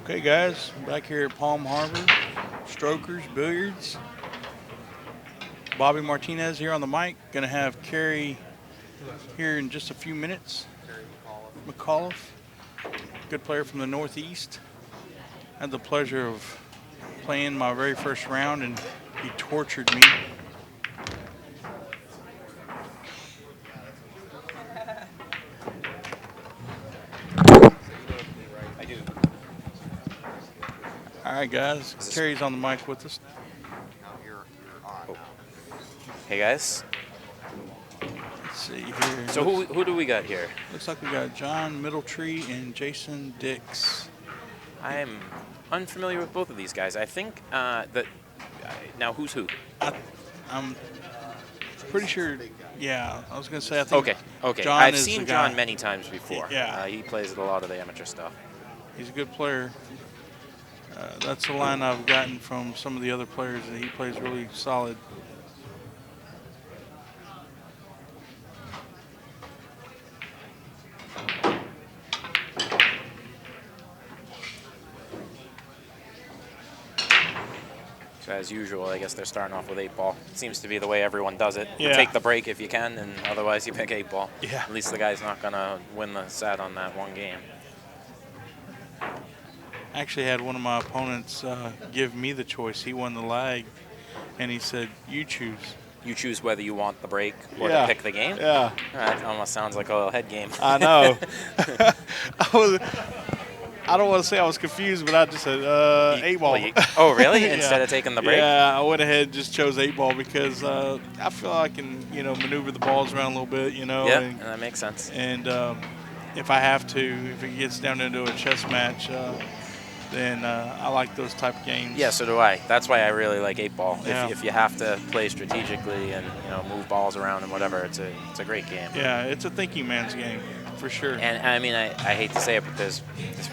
Okay, guys, back here at Palm Harbor, Strokers, Billiards. Bobby Martinez here on the mic. Going to have Kerry here in just a few minutes. McAuliffe, good player from the Northeast. Had the pleasure of playing my very first round, and he tortured me. I do. All right, guys, Kerry's on the mic with us. Hey guys. Let's see here. So who do we got here? Looks like we got John Middletree and Jason Dix. I'm unfamiliar with both of these guys. I think that now who's who? I'm pretty sure. Yeah, I was gonna say I think. Okay. John I've is seen the John guy. many times before. Yeah. He plays at a lot of the amateur stuff. He's a good player. That's the line I've gotten from some of the other players, that he plays really solid. So as usual, I guess they're starting off with 8-ball. Seems to be the way everyone does it. Yeah. You take the break if you can, and otherwise you pick 8-ball. Yeah. At least the guy's not gonna win the set on that one game. I actually had one of my opponents give me the choice. He won the lag, and he said, "You choose." You choose whether you want the break or Yeah. to pick the game. Yeah. That almost sounds like a little head game. I know. I don't want to say I was confused, but I just said 8-ball. Oh, really? Yeah. Instead of taking the break? Yeah, I went ahead and just chose 8-ball because I feel I can, maneuver the balls around a little bit, Yeah, and that makes sense. And if I have to, if it gets down into a chess match, then I like those type of games. Yeah, so do I. That's why I really like 8-ball. Yeah. If you have to play strategically and move balls around and whatever, it's a great game. Yeah, it's a thinking man's game for sure. And I mean, I hate to say it, but there's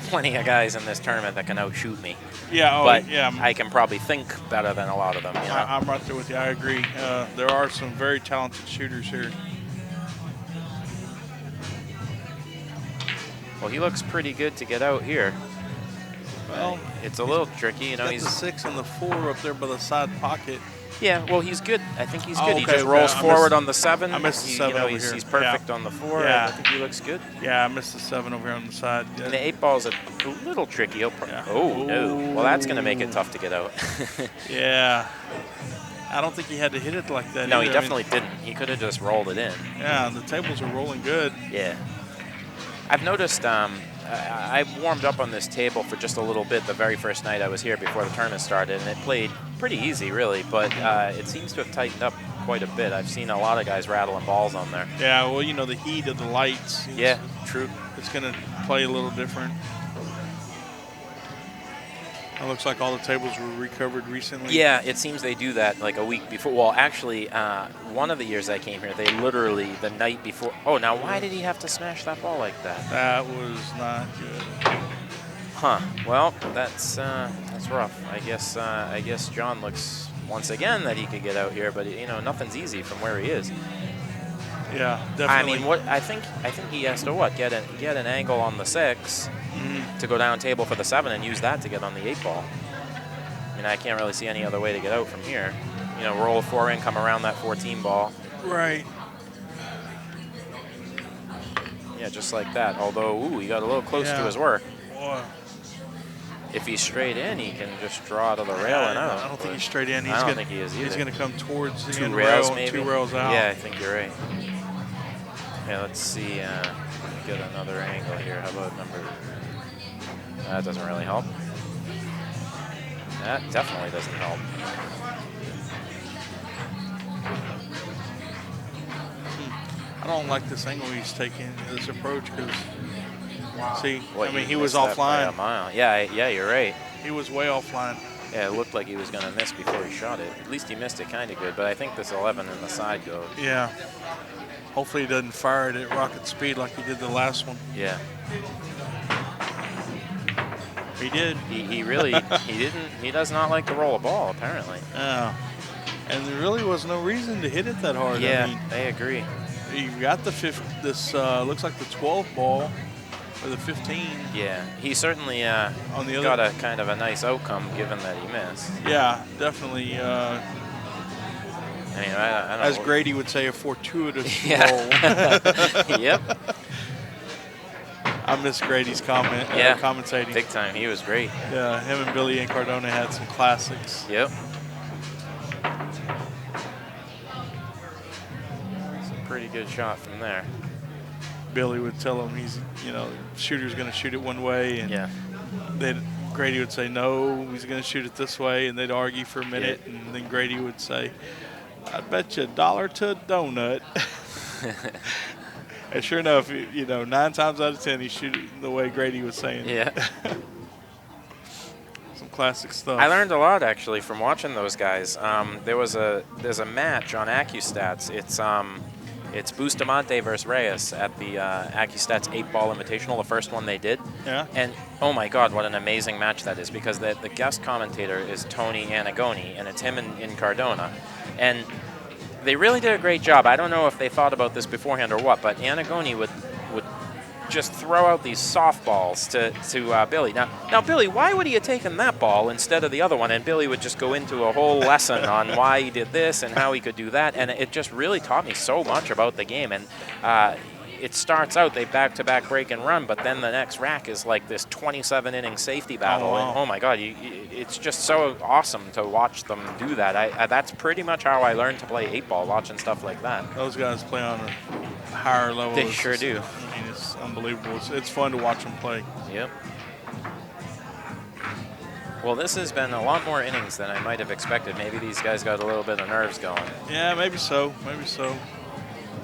plenty of guys in this tournament that can outshoot me. Yeah, but yeah. I can probably think better than a lot of them. I'm right there with you. I agree. There are some very talented shooters here. Well, he looks pretty good to get out here. Well, it's a little tricky, Got he's the 6 and the 4 up there by the side pocket. Yeah, well, he's good. I think he's Oh, good. He okay, just rolls forward on the 7. I missed the 7 over here. He's perfect on the 4. Yeah. I think he looks good. Yeah, I missed the 7 over here on the side. Yeah. And the 8-ball's a little tricky. Yeah. Oh, no. Well, that's going to make it tough to get out. Yeah. I don't think he had to hit it like that. No, either. he definitely didn't. He could have just rolled it in. Yeah, the tables are rolling good. Yeah. I've noticed I warmed up on this table for just a little bit the very first night I was here before the tournament started, and it played pretty easy, really, but it seems to have tightened up quite a bit. I've seen a lot of guys rattling balls on there. Yeah, well, the heat of the lights. Yeah, true. It's going to play a little different. It looks like all the tables were recovered recently. Yeah, it seems they do that like a week before. Well, actually, one of the years I came here, they literally, the night before. Oh, now why did he have to smash that ball like that? That was not good. Huh. Well, that's rough. I guess John looks once again that he could get out here, but nothing's easy from where he is. Yeah, definitely. I mean, what I think he has to get an angle on the 6 to go down table for the 7 and use that to get on the 8-ball. I mean, I can't really see any other way to get out from here. Roll a 4 in, come around that 14 ball. Right. Yeah, just like that. Although, ooh, he got a little close to his work. Boy. If he's straight in, he can just draw to the rail and out. I don't think he's straight in. I don't think he is either. He's going to come towards the 2 end rails, rail, maybe. 2 rails out. Yeah, I think you're right. Yeah, let's see. Get another angle here. How about number? That doesn't really help. That definitely doesn't help. I don't like this angle he's taking, this approach, because, see, What, I mean, he missed was that by offline. a mile. Yeah, you're right. He was way offline. Yeah, it looked like he was going to miss before he shot it. At least he missed it kind of good, but I think this 11 in the side goes. Yeah. Hopefully he doesn't fire it at rocket speed like he did the last one. Yeah. He did. He really, he does not like to roll a ball, apparently. Yeah. And there really was no reason to hit it that hard. Yeah, I mean, I agree. you got the looks like the 12 ball. for the 15. Yeah, he certainly On the got other, a kind of a nice outcome given that he missed. yeah, definitely. I mean, I don't As know. Grady would say, a fortuitous Yeah. roll. Yep. I miss Grady's commentating. Big time. He was great. Yeah, him and Billy and Cardona had some classics. Yep. It's a pretty good shot from there. Billy would tell him shooter's going to shoot it one way, and Yeah. Grady would say, no, he's going to shoot it this way, and they'd argue for a minute, and then Grady would say, I bet you $1 to a donut. And sure enough, 9 times out of 10, he shoot it the way Grady was saying. Yeah. Some classic stuff. I learned a lot actually from watching those guys. There's a match on AccuStats. It's Bustamante versus Reyes at the AccuStats 8-Ball Invitational, the first one they did. Yeah. And oh my God, what an amazing match that is, because the guest commentator is Tony Anagoni, and it's him in Cardona. And they really did a great job. I don't know if they thought about this beforehand or what, but Anagoni would just throw out these softballs to Billy. Now, Billy, why would he have taken that ball instead of the other one? And Billy would just go into a whole lesson on why he did this and how he could do that. And it just really taught me so much about the game. And it starts out, they back-to-back break and run, but then the next rack is like this 27-inning safety battle. Oh, wow. And oh my God, it's just so awesome to watch them do that. That's pretty much how I learned to play 8-ball, watching stuff like that. Those guys play on a higher level. They sure do. I mean, it's unbelievable. It's fun to watch them play. Yep. Well, this has been a lot more innings than I might have expected. Maybe these guys got a little bit of nerves going. Yeah, maybe so. Maybe so.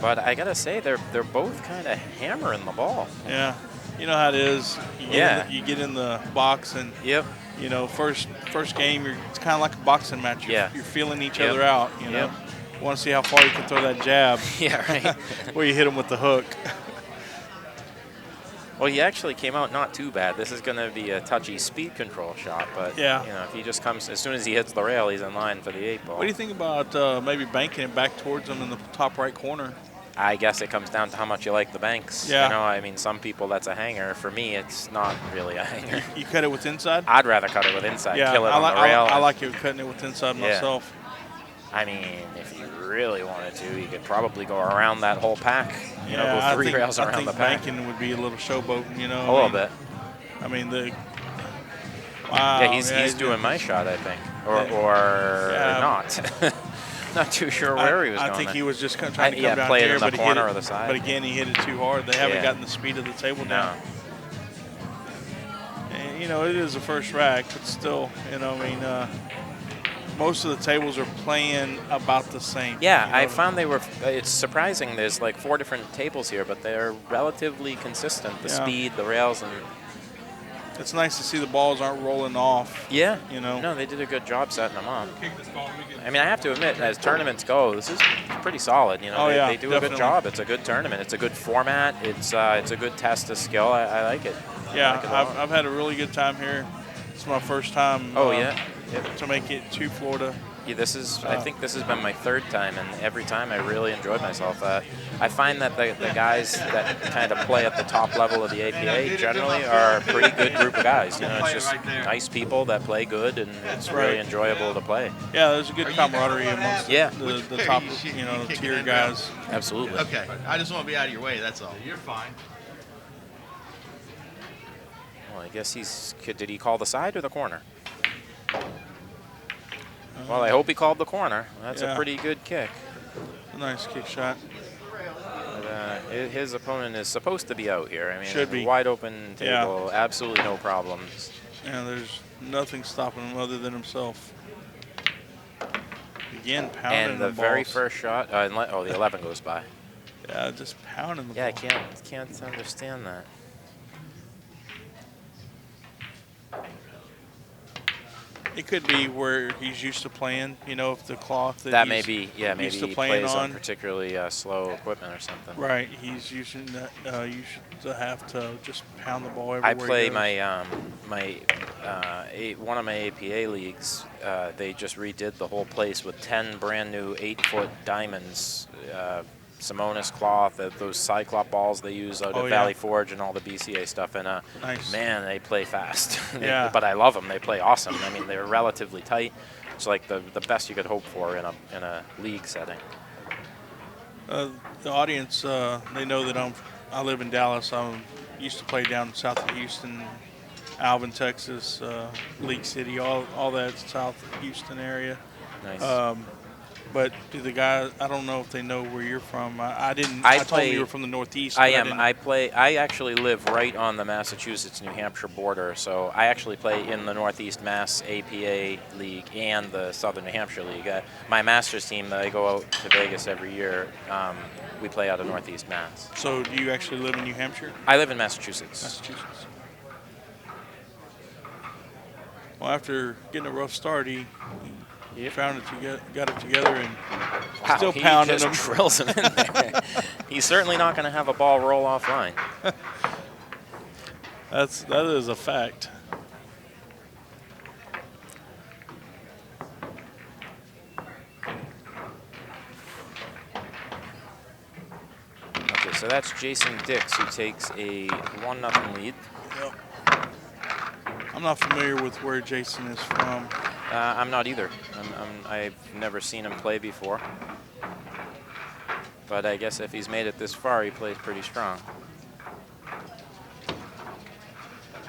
But I gotta say, they're both kind of hammering the ball. Yeah, you know how it is. You get in the box and Yep. First game, it's kind of like a boxing match. You're feeling each other out. You want to see how far you can throw that jab. Yeah, right. Where you hit them with the hook. Well, he actually came out not too bad. This is going to be a touchy speed control shot, but if he just comes, as soon as he hits the rail, he's in line for the 8-ball. What do you think about maybe banking it back towards him in the top right corner? I guess it comes down to how much you like the banks. Yeah. I mean, some people that's a hanger. For me, it's not really a hanger. You cut it with inside? I'd rather cut it with inside. Yeah, kill it on the rail. I like it cutting it with inside myself. I mean, if you really wanted to, you could probably go around that whole pack. Go 3 rails around the pack. Banking would be a little showboating, A little bit. I mean, wow. Yeah, he's doing my shot, I think. Or not. Not too sure where he was going. I think he was just trying to come down play here, it in the corner or the side. But again, he hit it too hard. They haven't gotten the speed of the table down. And, it is a first rack, but still, most of the tables are playing about the same. Yeah, I found it's surprising. There's like 4 different tables here, but they're relatively consistent. The speed, the rails, and it's nice to see the balls aren't rolling off. Yeah. No, they did a good job setting them up. I mean, I have to admit, as tournaments go, this is pretty solid. They do definitely. A good job. It's a good tournament. It's a good format. It's a good test of skill. I like it. Yeah, I've had a really good time here. It's my first time. To make it to Florida. Yeah, I think this has been my 3rd time, and every time I really enjoyed myself. I find that the guys that kind of play at the top level of the APA generally are a pretty good group of guys. It's just nice people that play good, and it's really enjoyable to play. Yeah, there's a good camaraderie amongst the top, tier guys. Absolutely. Okay, I just want to be out of your way, that's all. You're fine. Well, I guess did he call the side or the corner? Well, I hope he called the corner. That's a pretty good kick. A nice kick shot. But, his opponent is supposed to be out here. I mean, should be. Wide open table, absolutely no problems. Yeah, there's nothing stopping him other than himself. Again, pounding and the very first shot, the 11 goes by. Yeah, just pounding the ball. Yeah, I can't understand that. It could be where he's used to playing, if the cloth that may be, maybe used to he playing plays on particularly slow equipment or something. Right, he's using that. You should have to just pound the ball everywhere. I play one of my APA leagues. They just redid the whole place with 10 brand new 8-foot diamonds Simonis cloth, those Cyclop balls they use out Oh, at yeah. Valley Forge and all the BCA stuff. And Nice. man, they play fast. Yeah. But I love them. They play awesome. I mean, they're relatively tight. It's like the best you could hope for in a league setting. The audience, they know that I live in Dallas. I used to play down south of Houston, Alvin, Texas, League City, all that South Houston area. Nice. But do the guys? I don't know if they know where you're from. I didn't. I I told them you were from the Northeast. I but am. didn't- I actually live right on the Massachusetts-New Hampshire border, so I actually play in the Northeast Mass APA League and the Southern New Hampshire League. My master's team, I go out to Vegas every year. We play out of Northeast Mass. So do you actually live in New Hampshire? I live in Massachusetts. Massachusetts. Well, after getting a rough start, he found it, got it together, and Wow, still he pounding just them. drills him in there. He's certainly not going to have a ball roll offline. That is a fact. Okay, so that's Jason Dix, who takes a 1-0 lead. Yep. I'm not familiar with where Jason is from. I'm not either. I've never seen him play before. But I guess if he's made it this far, he plays pretty strong.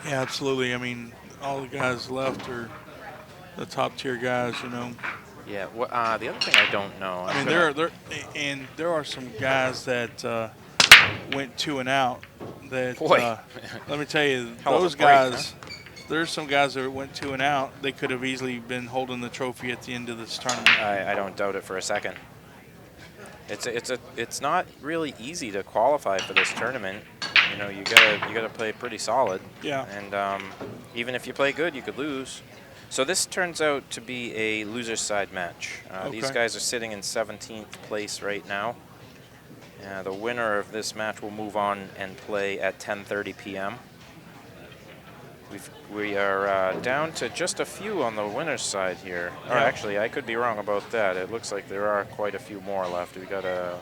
Yeah, absolutely. I mean, all the guys left are the top tier guys, you know. Yeah. The other thing I don't know. I mean, there are some guys that went 2 and out. That Boy. let me tell you, Hell of a those break, guys. There's some guys that went 2 and out. They could have easily been holding the trophy at the end of this tournament. I don't doubt it for a second. It's not really easy to qualify for this tournament. You know, you gotta play pretty solid. Yeah. And even if you play good, you could lose. So this turns out to be a loser's side match. These Okay. guys are sitting in 17th place right now. The winner of this match will move on and play at 10:30 p.m. We are down to just a few on the winner's side here. Yeah. Or actually, I could be wrong about that. It looks like there are quite a few more left. We got a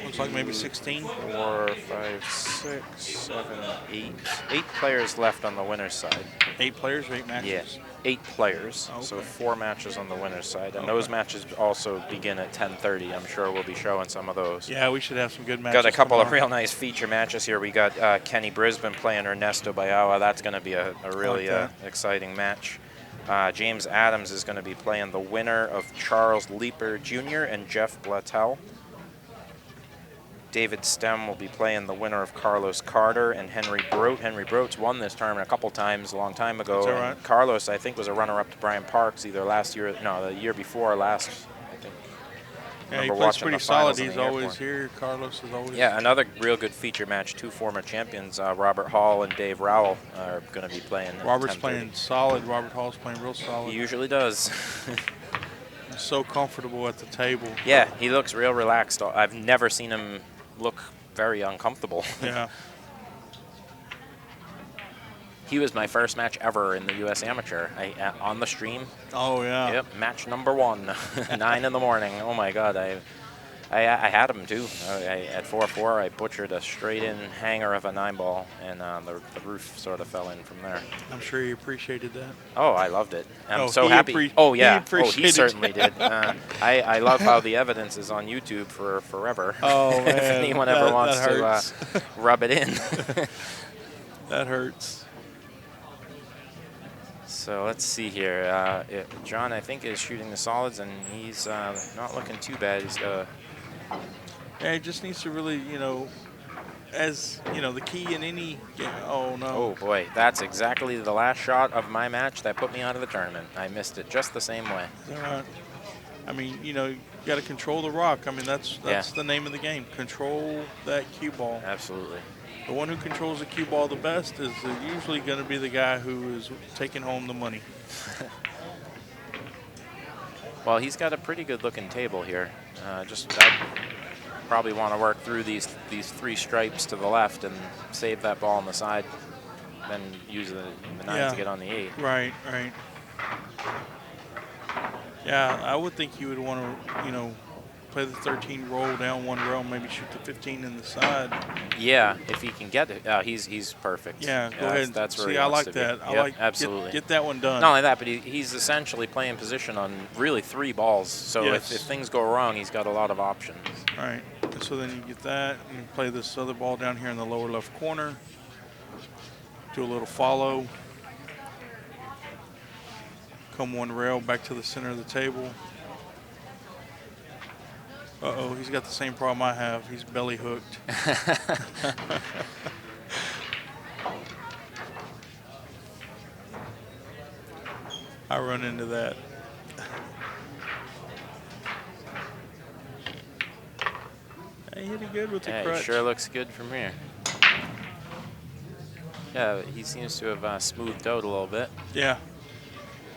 Looks like maybe 16. 4, 5, 6, 7, 8. 8 players left on the winner's side. 8 players, 8 matches. Yeah, 8 players. Okay. So 4 matches on the winner's side, and Okay. those matches also begin at 10:30. I'm sure we'll be showing some of those. Yeah, we should have some good matches. Got a couple of tomorrow. real nice feature matches here. We got Kenny Brisbane playing Ernesto Bayawa. That's going to be a really that. exciting match. James Adams is going to be playing the winner of Charles Leeper Jr. and Jeff Blattel. David Stem will be playing the winner of Carlos Carter and Henry Brote. Henry Brote's won this tournament a couple times a long time ago. Is that and right? Carlos, I think, was a runner-up to Brian Parks either last year, no, the year before last, I think. Yeah, he Remember plays watching pretty the solid. finals in He's the always airport. here. Carlos is always. Yeah, another real good feature match. 2 former champions, Robert Hall and Dave Rowell, are going to be playing. at Robert's 10:30. playing solid. Robert Hall's playing real solid. He usually does. He's so comfortable at the table. Yeah, he looks real relaxed. I've never seen him look very uncomfortable. Yeah. He was my first match ever in the U.S. Amateur. On the stream. Oh yeah. Yep, match number 1, 9 in the morning. Oh my God, I had him too. At 4-4, I butchered a straight-in hanger of a 9-ball, and the roof sort of fell in from there. I'm sure he appreciated that. Oh, I loved it. I'm Oh, so he happy. Oh he yeah, he appreciated certainly did. I love how the evidence is on YouTube for forever. Oh if man. anyone ever wants that to hurts. rub it in. That hurts. So let's see here. John, I think, is shooting the solids, and he's not looking too bad. He's got Yeah, he just needs to really, you know, as you know, the key in any game. Oh no. Oh boy, that's exactly the last shot of my match that put me out of the tournament. I missed it just the same way. Is that right? I mean, you know, you got to control the rock. I mean, that's Yeah. the name of the game. Control that cue ball. Absolutely. The one who controls the cue ball the best is usually going to be the guy who is taking home the money. Well, he's got a pretty good looking table here. I'd probably want to work through these 3 stripes to the left and save that ball on the side, then use the 9 Yeah. to get on the 8. Right, right. Yeah, I would think you would want to, you know, play the 13, roll down one row, maybe shoot the 15 in the side. Yeah, if he can get it. He's perfect. Yeah, go ahead. That's where See, he I wants like to be. that. I Yep, like absolutely. Get that one done. Not only that, but he's essentially playing position on really 3 balls. So Yes. if things go wrong, he's got a lot of options. All right. So then you get that and you play this other ball down here in the lower left corner. Do a little follow. Come one rail back to the center of the table. Uh-oh, he's got the same problem I have. He's belly hooked. I run into that. He hit it good with the crutch. He sure looks good from here. Yeah, he seems to have smoothed out a little bit. Yeah.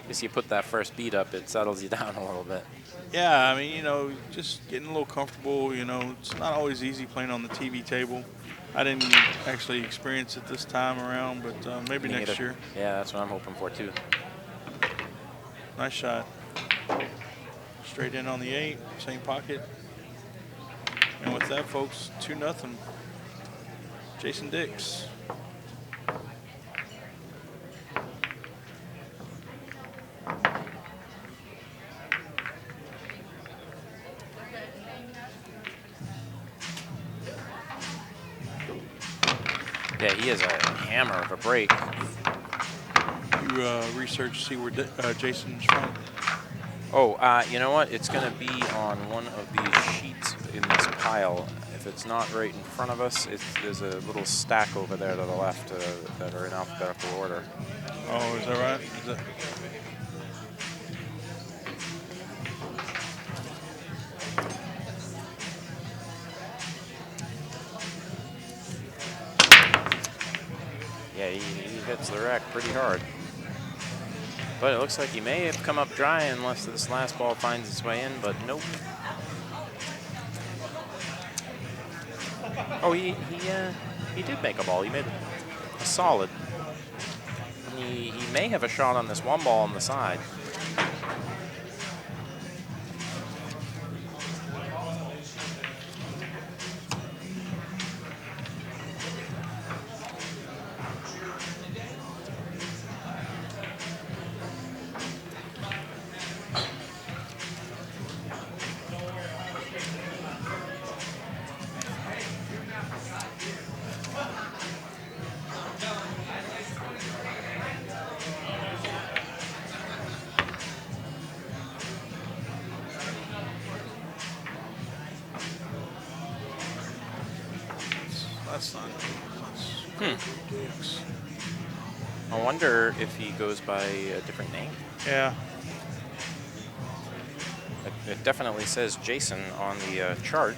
Guess you put that first beat up, it settles you down a little bit. Yeah, I mean, you know, just getting a little comfortable, you know, it's not always easy playing on the TV table. I didn't actually experience it this time around, but maybe next year. Yeah, that's what I'm hoping for, too. Nice shot. Straight in on the 8, same pocket. And with that, folks, 2-0. Jason Dix. Yeah, he is a hammer of a break. You research, see where Jason's from? Oh, you know what? It's going to be on one of these sheets in this pile. If it's not right in front of us, there's a little stack over there to the left that are in alphabetical order. Oh, is that right? Is that... Yeah, he hits the rack pretty hard. But it looks like he may have come up dry unless this last ball finds its way in, but nope. Oh, he did make a ball. He made a solid. He may have a shot on this one ball on the side. That's not. I wonder if he goes by a different name. Yeah. It definitely says Jason on the chart.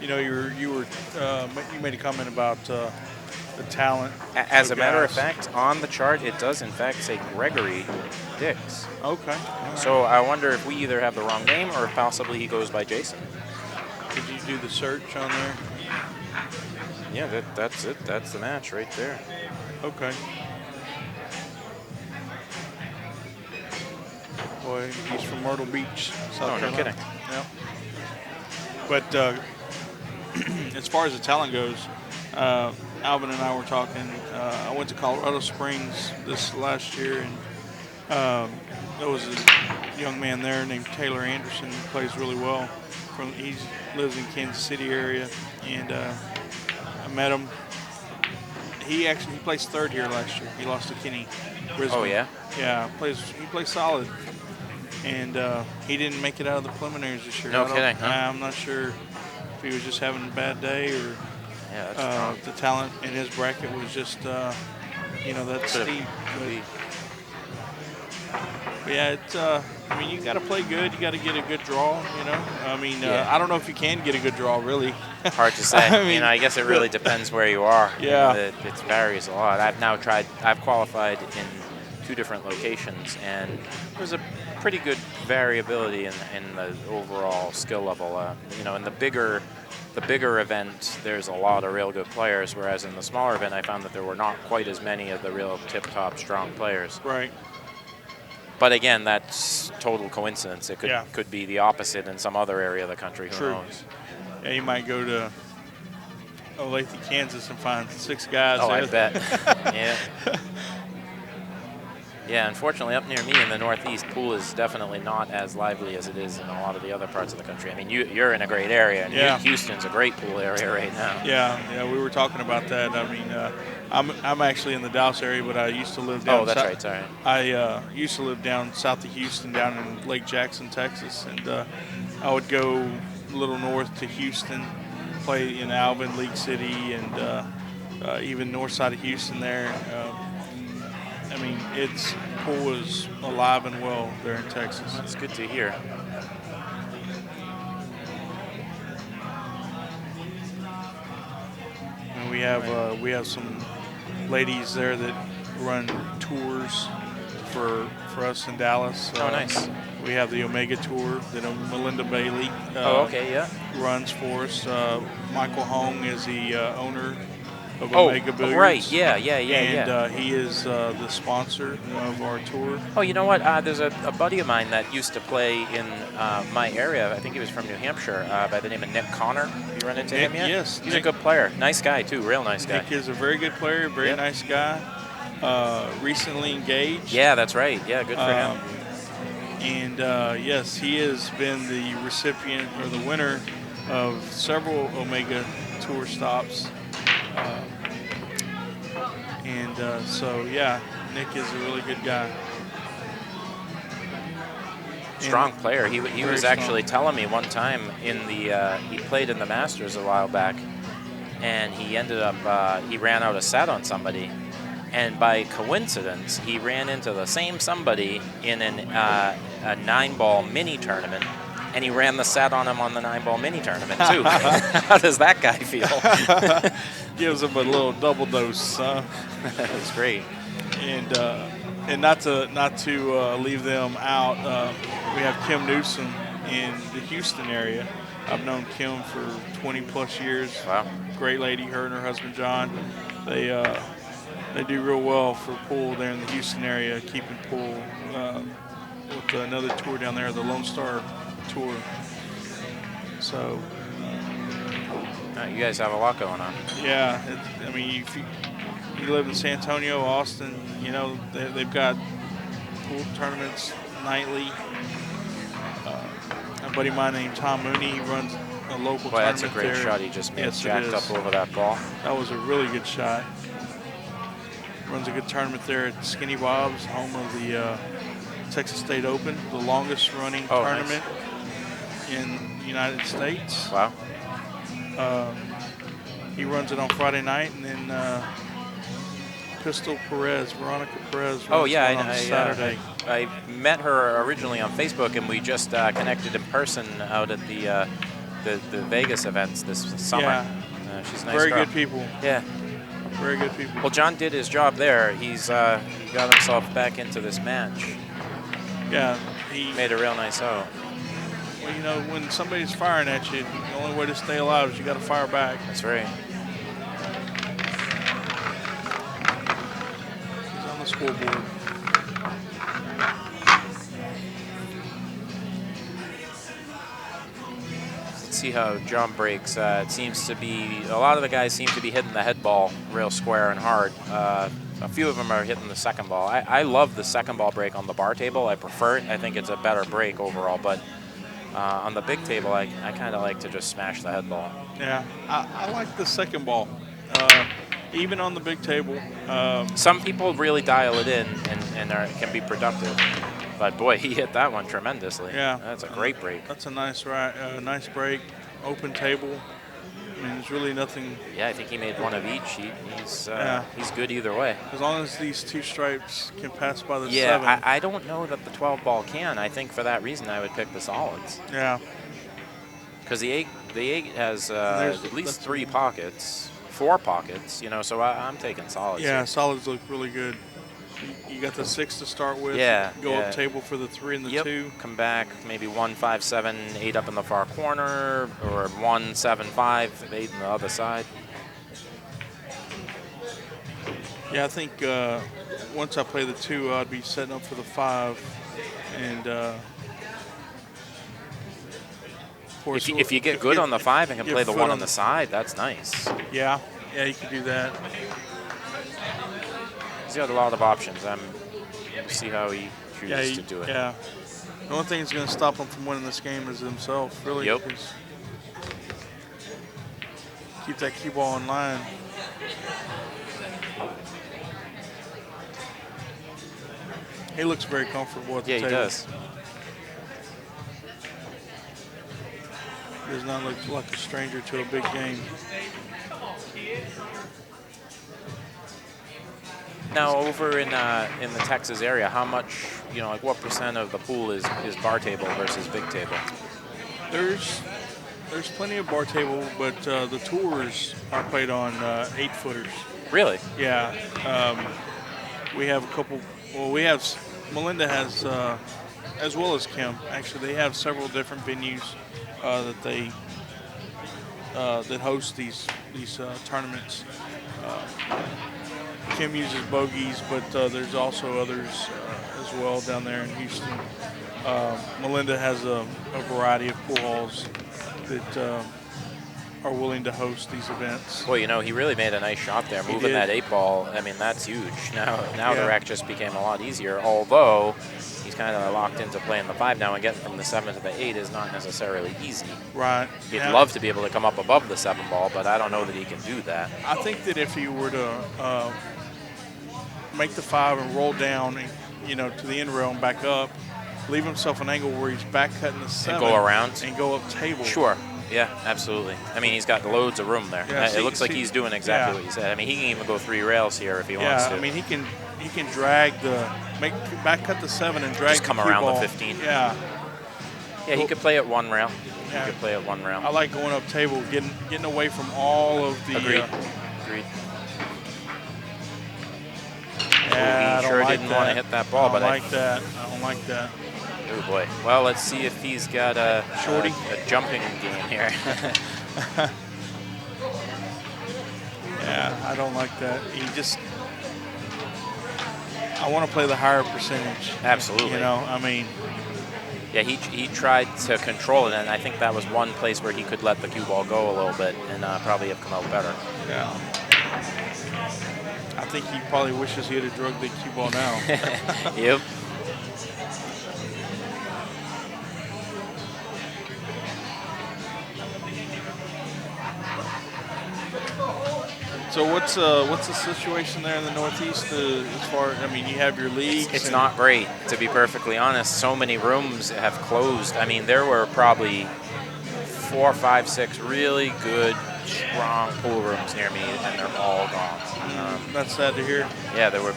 You know, you made a comment about the talent. As a matter of guys. fact, on the chart, it does in fact say Gregory Dix. Okay. All right. So I wonder if we either have the wrong name or if possibly he goes by Jason. Did you do the search on there? Yeah, that's it. That's the match right there. Okay. Boy, he's from Myrtle Beach, South Oh, no Carolina. kidding. Yep. But as far as the talent goes, Alvin and I were talking. I went to Colorado Springs this last year, and there was a young man there named Taylor Anderson who plays really well. He lives in Kansas City area, and I met him. He placed third here last year. He lost to Kenny Brisbane. Oh, yeah? Yeah, he plays solid. And he didn't make it out of the preliminaries this year. No kidding, huh? I'm not sure if he was just having a bad day or Yeah, that's strong. the talent in his bracket was just, that steep. But yeah, it's. I mean, you got to play good. You got to get a good draw. You know, I mean, Yeah. I don't know if you can get a good draw, really. Hard to say. I mean, I guess it really depends where you are. Yeah. It varies a lot. I've qualified in 2 different locations, and there's a pretty good variability in the overall skill level. In the bigger the bigger event, there's a lot of real good players, whereas in the smaller event, I found that there were not quite as many of the real tip-top strong players. Right. But again, that's total coincidence. It Yeah. could be the opposite in some other area of the country. Who True. knows? Yeah, you might go to Olathe, Kansas, and find 6 guys. Oh, there. I bet. Yeah. Yeah, unfortunately, up near me in the Northeast, pool is definitely not as lively as it is in a lot of the other parts of the country. I mean, you're in a great area, and Yeah. Houston's a great pool area right now. Yeah, we were talking about that. I mean, I'm actually in the Dallas area, but I used to live down. Oh, that's right. Sorry. I used to live down south of Houston, down in Lake Jackson, Texas, and I would go a little north to Houston, play in Alvin, League City, and even north side of Houston there. I mean, pool is alive and well there in Texas. That's good to hear. And we have some ladies there that run tours for us in Dallas. Oh, nice. We have the Omega Tour that Melinda Bailey Okay, yeah. runs for us. Michael Hong is the owner of Omega Billiards. Right, yeah. And he is the sponsor of our tour. Oh, you know what? There's a buddy of mine that used to play in my area. I think he was from New Hampshire, by the name of Nick Connor. Have you run into him yet? Yes. He's a good player. Nice guy, too. Real nice guy. Nick is a very good player, very nice guy. Recently engaged. Yeah, that's right. Yeah, good for him. And yes, he has been the recipient or the winner of several Omega Tour stops. So, yeah, Nick is a really good guy. Strong player. He was actually strong. telling me one time he played in the Masters a while back, and he ended up he ran out a set on somebody, and by coincidence he ran into the same somebody in a 9-ball mini tournament, and he ran the set on him on the 9-ball mini tournament too. How does that guy feel? Gives him a little double dose. That's great. And not to leave them out, we have Kim Newsom in the Houston area. I've known Kim for 20 plus years. Wow. Great lady, her and her husband John. They do real well for pool there in the Houston area, keeping pool with another tour down there, the Lone Star Tour. So. You guys have a lot going on. Yeah, I mean, if you live in San Antonio, Austin, you know, they've got pool tournaments nightly. A buddy of mine named Tom Mooney, he runs a local Boy, tournament that's a great there. shot he just made. Yes, Jacked up over that ball. That was a really good shot. Runs a good tournament there at Skinny Bob's, home of the Texas State Open, the longest running tournament in the United States. Wow. He runs it on Friday night, and then Veronica Perez runs it on Saturday. I met her originally on Facebook, and we just connected in person out at the Vegas events this summer. Yeah. She's a nice Very girl. good people. Yeah. Very good people. Well, John did his job there. He got himself back into this match. Yeah. He made a real nice O. Well, you know, when somebody's firing at you, the only way to stay alive is you got to fire back. That's right. He's on the scoreboard. Let's see how John breaks. It seems to be, a lot of the guys seem to be hitting the head ball real square and hard. A few of them are hitting the second ball. I love the second ball break on the bar table. I prefer it. I think it's a better break overall, but on the big table, I kind of like to just smash the head ball. Yeah, I like the second ball, even on the big table. Some people really dial it in and can be productive. But boy, he hit that one tremendously. Yeah, that's a great break. That's a nice nice break, open table. I mean, there's really nothing. Yeah, I think he made one of each. He's good either way. As long as these two stripes can pass by the 7. Yeah, I don't know that the 12 ball can. I think for that reason I would pick the solids. Yeah. Because the 8 has at least 3 pockets, 4 pockets. You know, so I'm taking solids. Yeah, here. solids look really good. You You got the 6 to start with. Yeah. Go yeah. up table for the 3 and the Yep. 2. Come back, maybe 1, 5, 7, 8 up in the far corner, or 1, 7, 5, 8 on the other side. Yeah, I think once I play the 2, I'd be setting up for the 5. And If you get good on the 5 and can play the 1 on the the side, that's nice. Yeah, you can do that. He's got a lot of options. We'll see how he chooses to do it. Yeah. The only thing that's going to stop him from winning this game is himself, really. Yep. Keep that cue ball in line. He looks very comfortable at the table. Yeah, he does. He does not look like a stranger to a big game. Now, over in the Texas area, how much, like what % of the pool is bar table versus big table? There's plenty of bar table, but the tours are played on 8-footers. Really? Yeah. We have a couple. Well, Melinda has, as well as Kim. Actually, they have several different venues that host these tournaments. Kim uses bogeys, but there's also others as well down there in Houston. Melinda has a variety of pool halls that are willing to host these events. Well, he really made a nice shot there, moving that 8 ball. I mean, that's huge. Now the rack just became a lot easier, although he's kind of locked into playing the 5 now, and getting from the 7 to the 8 is not necessarily easy. Right. He'd love to be able to come up above the 7 ball, but I don't know that he can do that. I think that if he were to make the 5 and roll down, to the end rail and back up, leave himself an angle where he's back cutting the 7 and go around and go up table. Sure. Yeah, absolutely. I mean, he's got loads of room there. Yeah, it looks like he's doing exactly what you said. I mean, he can even go 3 rails here if he wants to. Yeah, I mean, he can drag back cut the 7 and drag just come the cue around ball. the 15. Yeah. Yeah, he could play at 1 rail. Yeah. He could play at 1 rail. I like going up table, getting away from all of the. Agreed. Yeah, he sure didn't want to hit that ball, but I don't like that. Oh boy. Well, let's see if he's got a jumping game here. Yeah, I don't like that. I want to play the higher percentage. Absolutely. Yeah, he tried to control it, and I think that was one place where he could let the cue ball go a little bit and probably have come out better. Yeah. I think he probably wishes he had drugged the cue ball now. Yep. So what's the situation there in the Northeast as far? I mean, you have your leagues. It's not great, to be perfectly honest. So many rooms have closed. I mean, there were probably 4, 5, 6 really good, strong pool rooms near me, and they're all gone. That's sad to hear. Yeah, there were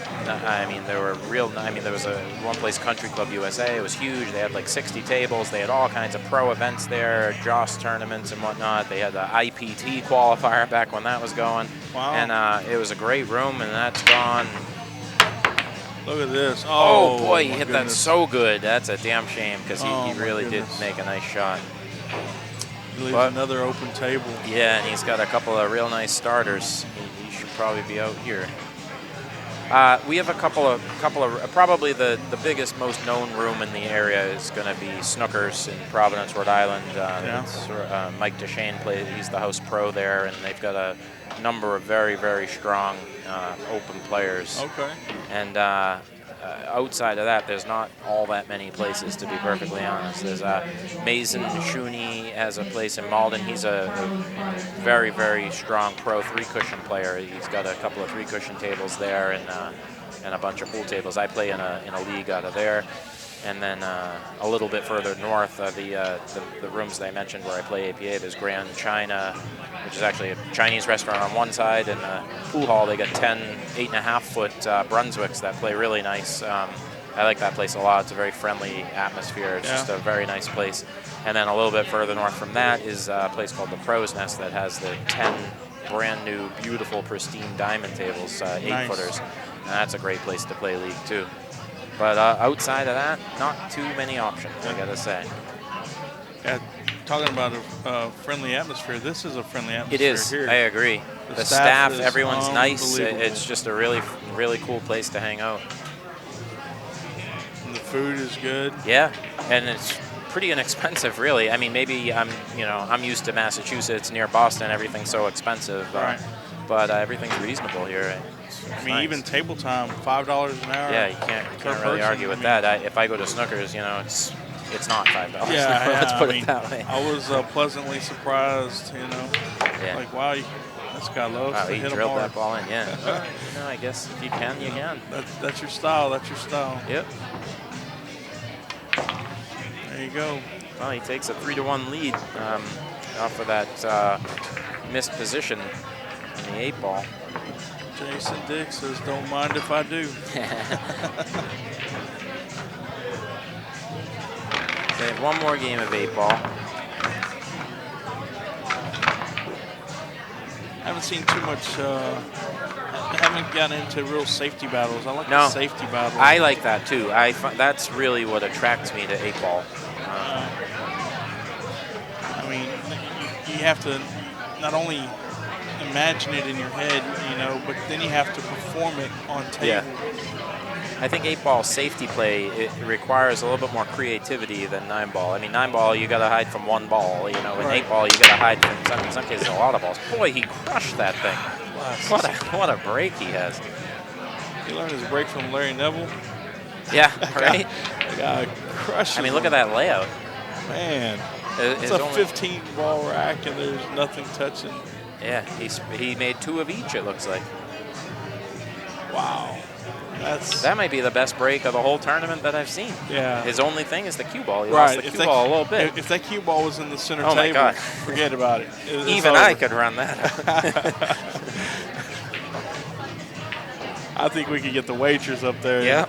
one place, Country Club USA. It was huge. They had like 60 tables. They had all kinds of pro events there, Joss tournaments and whatnot. They had the IPT qualifier back when that was going. Wow. And it was a great room, and that's gone. Look at this. Oh boy, he hit goodness. that so good. That's a damn shame, because he really did goodness. make a nice shot. He leaves another open table. Yeah, and he's got a couple of real nice starters. He should probably be out here. We have a couple of probably the biggest, most known room in the area is going to be Snookers in Providence, Rhode Island. Mike DeShane plays. He's the house pro there, and they've got a number of very, very strong open players. Okay. And outside of that, there's not all that many places, to be perfectly honest. There's Mason Shooney has a place in Malden. He's a very, very strong pro 3-cushion player. He's got a couple of 3-cushion tables there and a bunch of pool tables. I play in a league out of there. And then a little bit further north, the rooms that I mentioned where I play APA, there's Grand China, which is actually a Chinese restaurant on one side, and the pool hall, they got 10 8.5-foot Brunswicks that play really nice. I like that place a lot. It's a very friendly atmosphere. It's just a very nice place. And then a little bit further north from that is a place called the Crow's Nest that has the 10 brand new, beautiful, pristine diamond tables, 8-footers. That's a great place to play League, too. But outside of that, not too many options, I gotta say. Yeah, talking about a friendly atmosphere, this is a friendly atmosphere. It is. Here. I agree. The staff, everyone's nice. It's just a really, really cool place to hang out. And the food is good. Yeah, and it's pretty inexpensive, really. I mean, maybe I'm used to Massachusetts, near Boston, everything's so expensive. Right. But everything's reasonable here. I mean, even table time, $5 an hour. Yeah, you can't really argue with that. If I go to Snookers, it's not $5. Yeah, Let's put it that way. I was pleasantly surprised, Yeah. like, wow, this guy loves Wow, to he hit 'em drilled hard. that ball in, yeah. Well, I guess if you can, you can. That's your style. That's your style. Yep. There you go. Well, he takes a 3-1 lead off of that missed position in the 8 ball. Jason Dick says, don't mind if I do. They have one more game of 8 ball. I haven't seen too much. I haven't gotten into real safety battles. I like No. the safety battles. I like that too. That's really what attracts me to 8 ball. I mean, you have to not only imagine it in your head, but then you have to perform it on table. Yeah. I think 8 ball safety play, it requires a little bit more creativity than 9 ball. I mean, 9 ball, you got to hide from one ball. In Right. 8 ball, you got to hide from, in some cases, a lot of balls. Boy, he crushed that thing. What a break he has. He learned his break from Larry Neville. Yeah, right? The guy crushed. I mean, look at that layout. Man. It's It's a only- 15-ball rack, and there's nothing touching. Yeah, he made 2 of each, it looks like. Wow. That might be the best break of the whole tournament that I've seen. Yeah. His only thing is the cue ball. He Right. lost the cue ball a little bit. If that cue ball was in the center Oh, my table, God. forget about it. It's Even over. I could run that out. I think we could get the waitress up there. Yeah.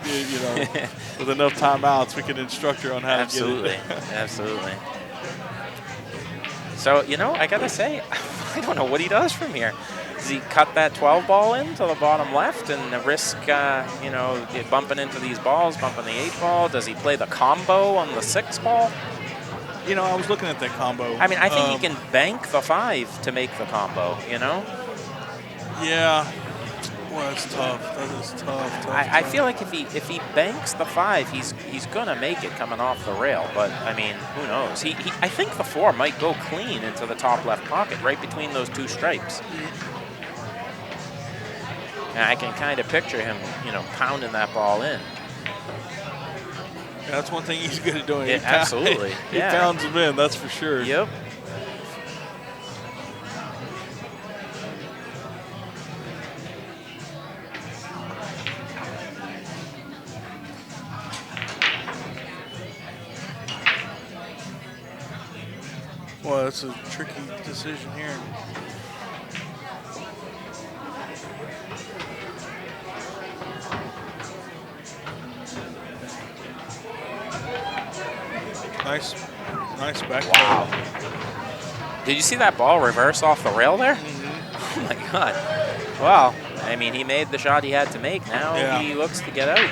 With enough timeouts, we could instruct her on how Absolutely. to get it. Absolutely. So, I got to say, I don't know what he does from here. Does he cut that 12 ball in to the bottom left and risk, bumping into these balls, bumping the 8 ball? Does he play the combo on the 6 ball? I was looking at that combo. I mean, I think he can bank the 5 to make the combo, Yeah. Well, that's tough. That is tough. I feel like if he banks the 5, he's gonna make it coming off the rail. But I mean, who knows? I think the 4 might go clean into the top left pocket, right between those 2 stripes. And I can kind of picture him, pounding that ball in. Yeah, that's one thing he's good at doing. Yeah, absolutely. He Yeah. pounds them in, that's for sure. Yep. Well, that's a tricky decision here. Nice back. Wow. Did you see that ball reverse off the rail there? Mm-hmm. Oh my God. Well, I mean, he made the shot he had to make. Now Yeah. he looks to get out.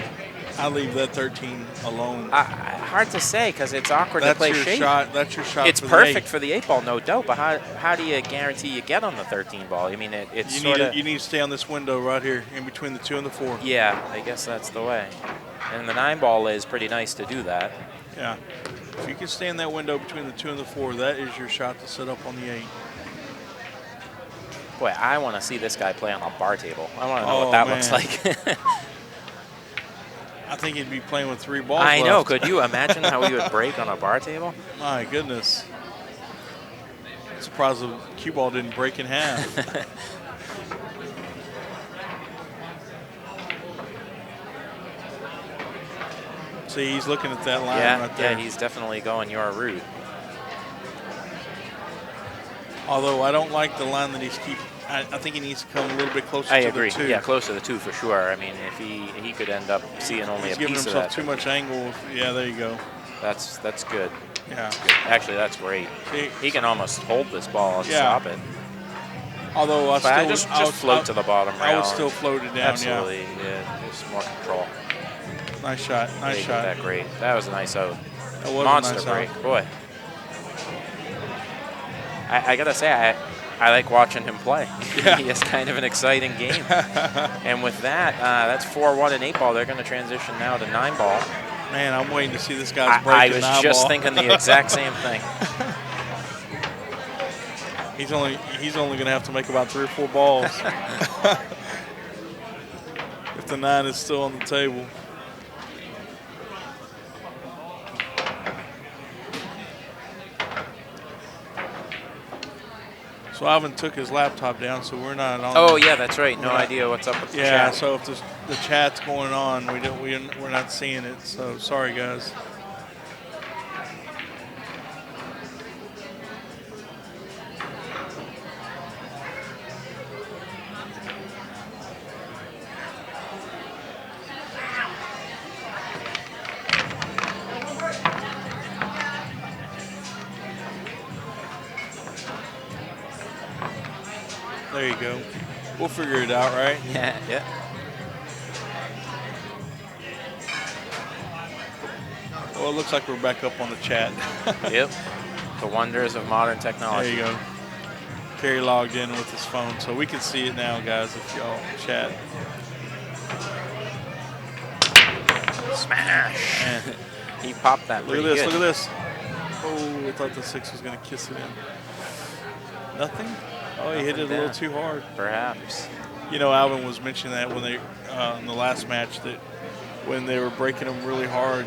I leave that 13 alone. Hard to say because it's awkward That's to play your shape. shot. That's your shot. It's for perfect the for the 8 ball, no doubt. But how do you guarantee you get on the 13 ball? I mean, it's you sort of. need to stay on this window right here, in between the 2 and the 4. Yeah, I guess that's the way. And the 9 ball is pretty nice to do that. Yeah. If you can stay in that window between the 2 and the 4, that is your shot to set up on the 8. Boy, I want to see this guy play on a bar table. I want to know Oh, what that man. looks like. I think he'd be playing with 3 balls I know. left. Could you imagine how he would break on a bar table? My goodness. Surprised the cue ball didn't break in half. See, he's looking at that line right there. Yeah, he's definitely going your route. Although I don't like the line that he's keeping. I think he needs to come a little bit closer I to agree. the 2. Yeah, close to the 2 for sure. I mean, if he could end up seeing only He's a giving piece of himself that. too much angle. Yeah, there you go. That's good. Yeah. Actually, that's great. See, He can almost hold this ball and Yeah. stop it. Although Just float to the bottom rail. I would still float it down. Absolutely, yeah. Just more control. Yeah. Nice shot. Nice He shot. did that great. That was a nice out. That was Monster a nice break, out. boy. I gotta say, I like watching him play. Yeah. He has kind of an exciting game. And with that, that's 4-1 in 8-ball. They're going to transition now to 9-ball. Man, I'm waiting to see this guy's break. I was just thinking the exact same thing. He's only going to have to make about 3 or 4 balls if the 9 is still on the table. So Alvin took his laptop down, so we're not on. Oh yeah, that's right. No idea what's up with the chat. Yeah, so if the chat's going on, we're not seeing it. So sorry, guys. There you go. We'll figure it out, right? Yeah, yeah. Well, it looks like we're back up on the chat. Yep. The wonders of modern technology. There you go. Kerry logged in with his phone, so we can see it now, guys, if y'all chat. Smash. Man. He popped that Look at pretty this, good. look at this. Oh, I thought the 6 was going to kiss it in. Nothing? Oh, he hit it a little too hard. Perhaps. You know, Alvin was mentioning that when they in the last match, that when they were breaking them really hard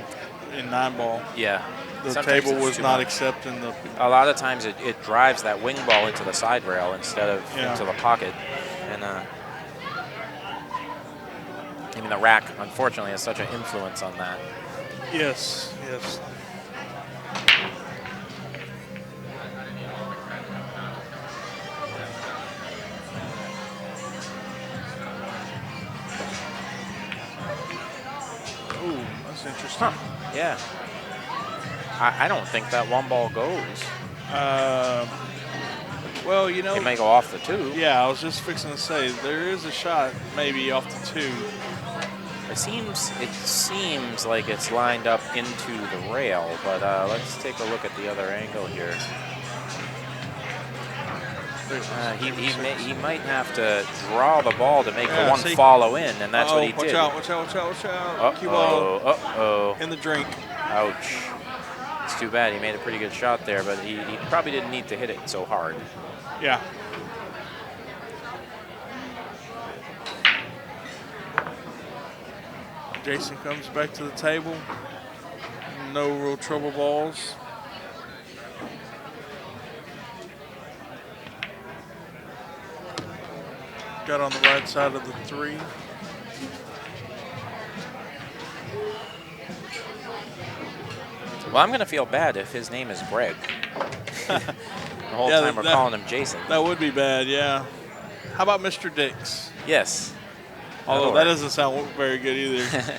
in 9-ball, Yeah. the Sometimes table it's was too not much. accepting the. A lot of times it drives that wing ball into the side rail instead of into the pocket. And I mean, the rack, unfortunately, has such an influence on that. Yes, yes. Oh, that's interesting. Huh. Yeah. I don't think that 1 ball goes. Well, you know. It may go off the 2. Yeah, I was just fixing to say there is a shot maybe off the 2. It seems like it's lined up into the rail, but let's take a look at the other angle here. He might have to draw the ball to make the 1 follow in, and that's what he did. Watch out. Cue ball. Uh-oh. In the drink. Ouch. It's too bad. He made a pretty good shot there, but he probably didn't need to hit it so hard. Yeah. Jason comes back to the table. No real trouble balls. Got on the right side of the 3. Well, I'm going to feel bad if his name is Greg. The whole time we're calling him Jason. That would be bad, yeah. How about Mr. Dix? Yes. Although that doesn't sound very good either.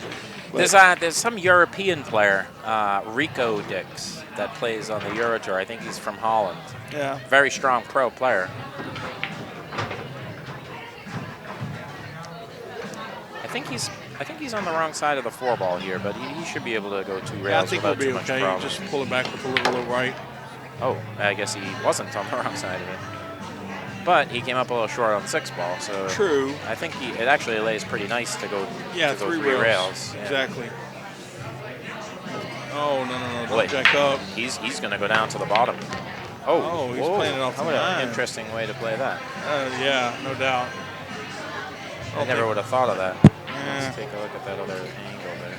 There's some European player, Rico Dix, that plays on the Euro Tour. I think he's from Holland. Yeah. Very strong pro player. I think he's on the wrong side of the 4 ball here, but he should be able to go 2 rails Yeah, I think without we'll be too much okay. problem. Just pull it back with a little right. Oh, I guess he wasn't on the wrong side of it. But he came up a little short on 6 ball, so true. I think it actually lays pretty nice to go. Yeah, to go 3 rails. Yeah. Exactly. Oh no! Boy, Don't jack up. He's going to go down to the bottom. Oh, he's playing it off the 9. An interesting way to play that. Yeah, no doubt. I never would have thought of that. Yeah. Let's take a look at that other angle there.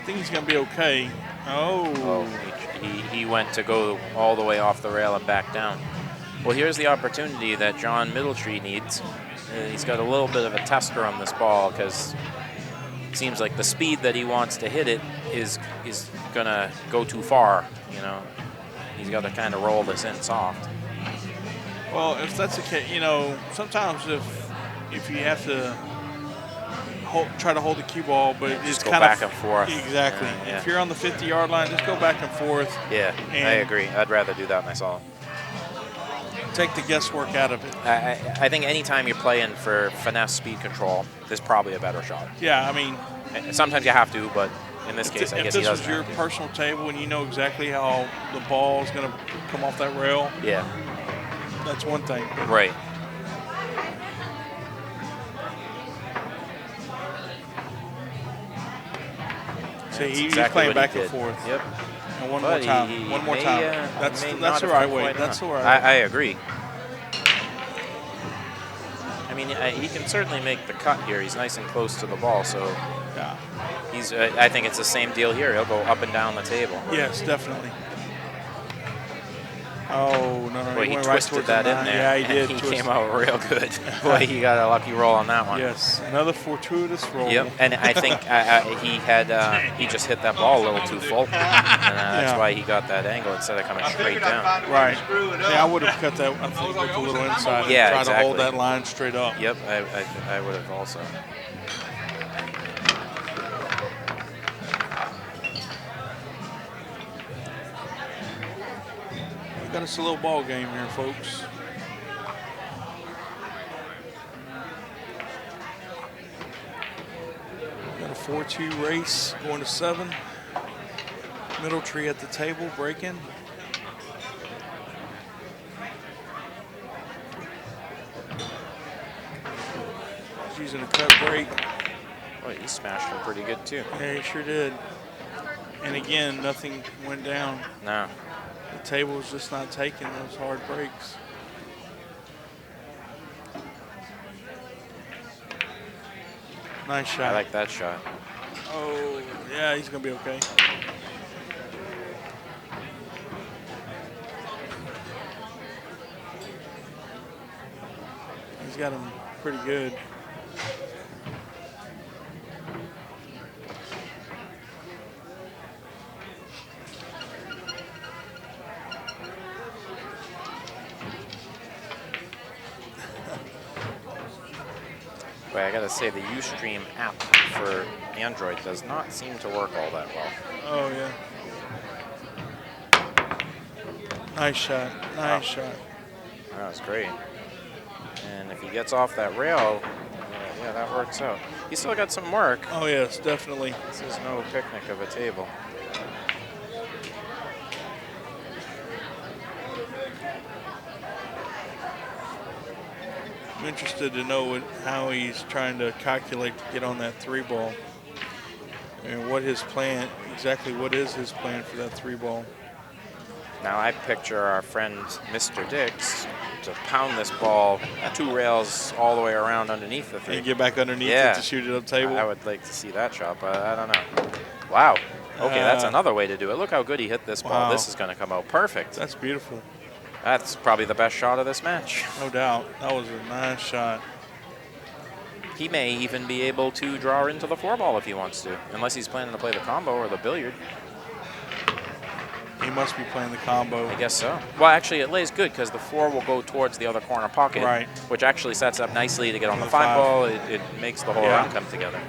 I think he's going to be okay. Oh. He went to go all the way off the rail and back down. Well, here's the opportunity that John Middletree needs. He's got a little bit of a tester on this ball because it seems like the speed that he wants to hit it is going to go too far. You know, he's got to kind of roll this in soft. Well, if that's the case, you know, sometimes if you have to try to hold the cue ball, but Just it's go kind back of and forth. Exactly. Yeah. If you're on the 50-yard line, just go back and forth. Yeah, and I agree. I'd rather do that myself. Take the guesswork out of it. I think anytime you're playing for finesse speed control, there's probably a better shot. Yeah, I mean, Sometimes you have to, but in this case, I guess he if this doesn't was your have to. personal table and you know exactly how the ball is going to come off that rail, Yeah, that's one thing. right. See, he's exactly playing what he back and did. forth. Yep. And one more But time. he One more may, time. may That's not the have right come way. quite That's the enough. right way. I agree. I mean, he can certainly make the cut here. He's nice and close to the ball, so Yeah. he's. I think it's the same deal here. He'll go up and down the table. Yes, definitely. Oh, no. Boy, he went right twisted towards that the in nine. there. Yeah, he and did. He twist. came out real good. Boy, he got a lucky roll on that one. Yes, another fortuitous roll. Yep, and I think he just hit that ball a little too full, and that's Yeah. why he got that angle instead of coming straight down. Right. Yeah, I would have cut that, I think, with a little inside and Yeah, try to hold exactly. that line straight up. Yep, I would have also. We got us a little ball game here, folks. Got a 4-2 race going to 7. Middletree at the table, breaking. He's using a cut break. Boy, he smashed him pretty good too. Yeah, he sure did. And again, nothing went down. No. The table was just not taking those hard breaks. Nice shot. I like that shot. Oh, yeah, he's going to be okay. He's got him pretty good. But I gotta say, the Ustream app for Android does not seem to work all that well. Oh, yeah. Nice shot. Nice shot. That was great. And if he gets off that rail, yeah, that works out. He's still got some work. Oh, yes, definitely. This is no picnic of a table. I'm interested to know how he's trying to calculate to get on that 3 ball. And what his plan, exactly what is his plan for that 3 ball. Now I picture our friend Mr. Dix to pound this ball 2 rails all the way around underneath the 3. And get back underneath Yeah. it to shoot it up table. I would like to see that shot, but I don't know. Wow. Okay, that's another way to do it. Look how good he hit this ball. Wow. This is going to come out perfect. That's beautiful. That's probably the best shot of this match. No doubt. That was a nice shot. He may even be able to draw into the 4 ball if he wants to, unless he's planning to play the combo or the billiard. He must be playing the combo. I guess so. Well, actually, it lays good because the 4 will go towards the other corner pocket, Right. which actually sets up nicely to get on the The 5 5. ball. It makes the whole Yeah. round come together.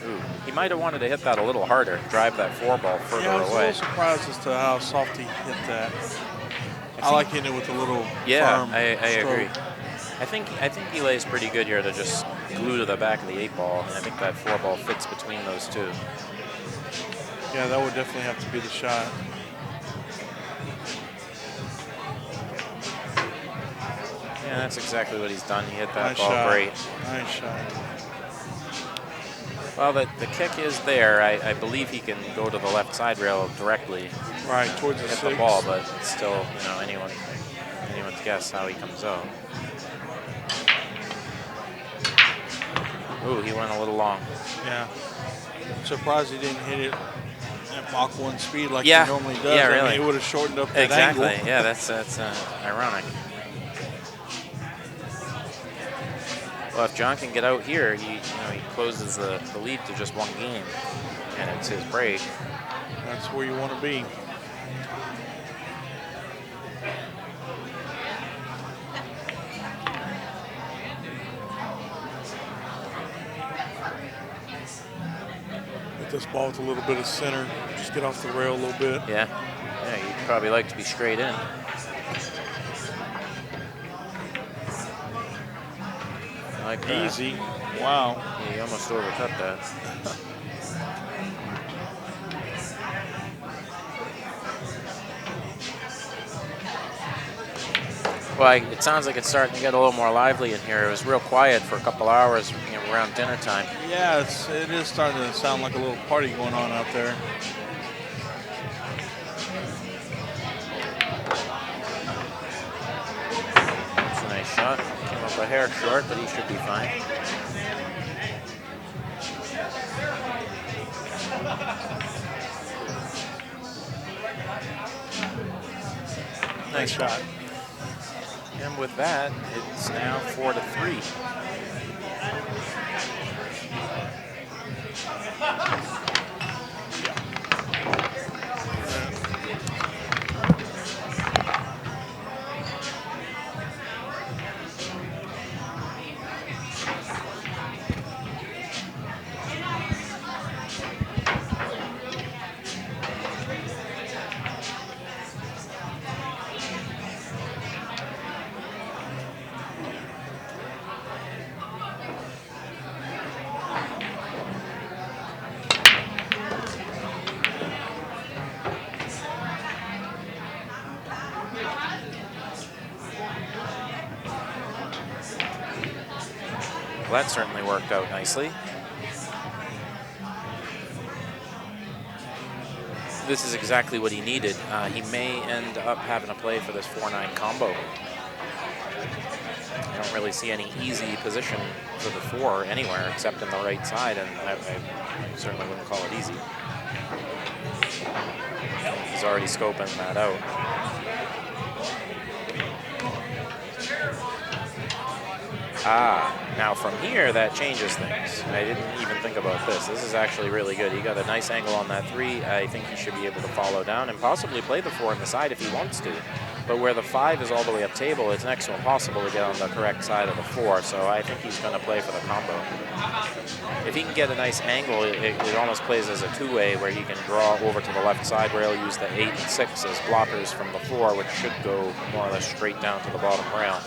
Ooh, he might have wanted to hit that a little harder, drive that 4 ball further Yeah, I was a away. little surprised as to how soft he hit that. I like hitting it with a little Yeah, firm I stroke. agree. I think he lays pretty good here to just glue to the back of the 8 ball, and I think that 4 ball fits between those 2. Yeah, that would definitely have to be the shot. Yeah, that's exactly what he's done. He hit that Nice ball shot. great. Nice shot. Well, the kick is there. I believe he can go to the left side rail directly, Right, towards the hit 6. the ball, but it's still, you know, anyone's guess how he comes out. Ooh, he went a little long. Yeah. I'm surprised he didn't hit it at Mach 1 speed like Yeah. he normally does. Yeah, I really. mean, it would have shortened up that Exactly. angle. Yeah, that's ironic. Well, if John can get out here, he closes the lead to just 1 game, and it's his break. That's where you want to be. Get this ball with a little bit of center. Just get off the rail a little bit. Yeah. Yeah, you'd probably like to be straight in. Like that. Easy. Wow. Yeah, you almost overcut that. Well, it sounds like it's starting to get a little more lively in here. It was real quiet for a couple hours, around dinner time. Yeah, it is starting to sound like a little party going on out there. That's a nice shot. Came up a hair short, but he should be fine. Nice shot. And with that, it's now 4-3. Well, that certainly worked out nicely. This is exactly what he needed. He may end up having to play for this 4-9 combo. I don't really see any easy position for the 4 anywhere except in the right side, and I certainly wouldn't call it easy. He's already scoping that out. Now from here, that changes things. I didn't even think about this. This is actually really good. He got a nice angle on that 3. I think he should be able to follow down and possibly play the 4 on the side if he wants to. But where the 5 is all the way up table, it's next to impossible to get on the correct side of the 4, so I think he's going to play for the combo. If he can get a nice angle, it almost plays as a two-way where he can draw over to the left side rail, use the 8 and 6 as blockers from the 4, which should go more or less straight down to the bottom rail.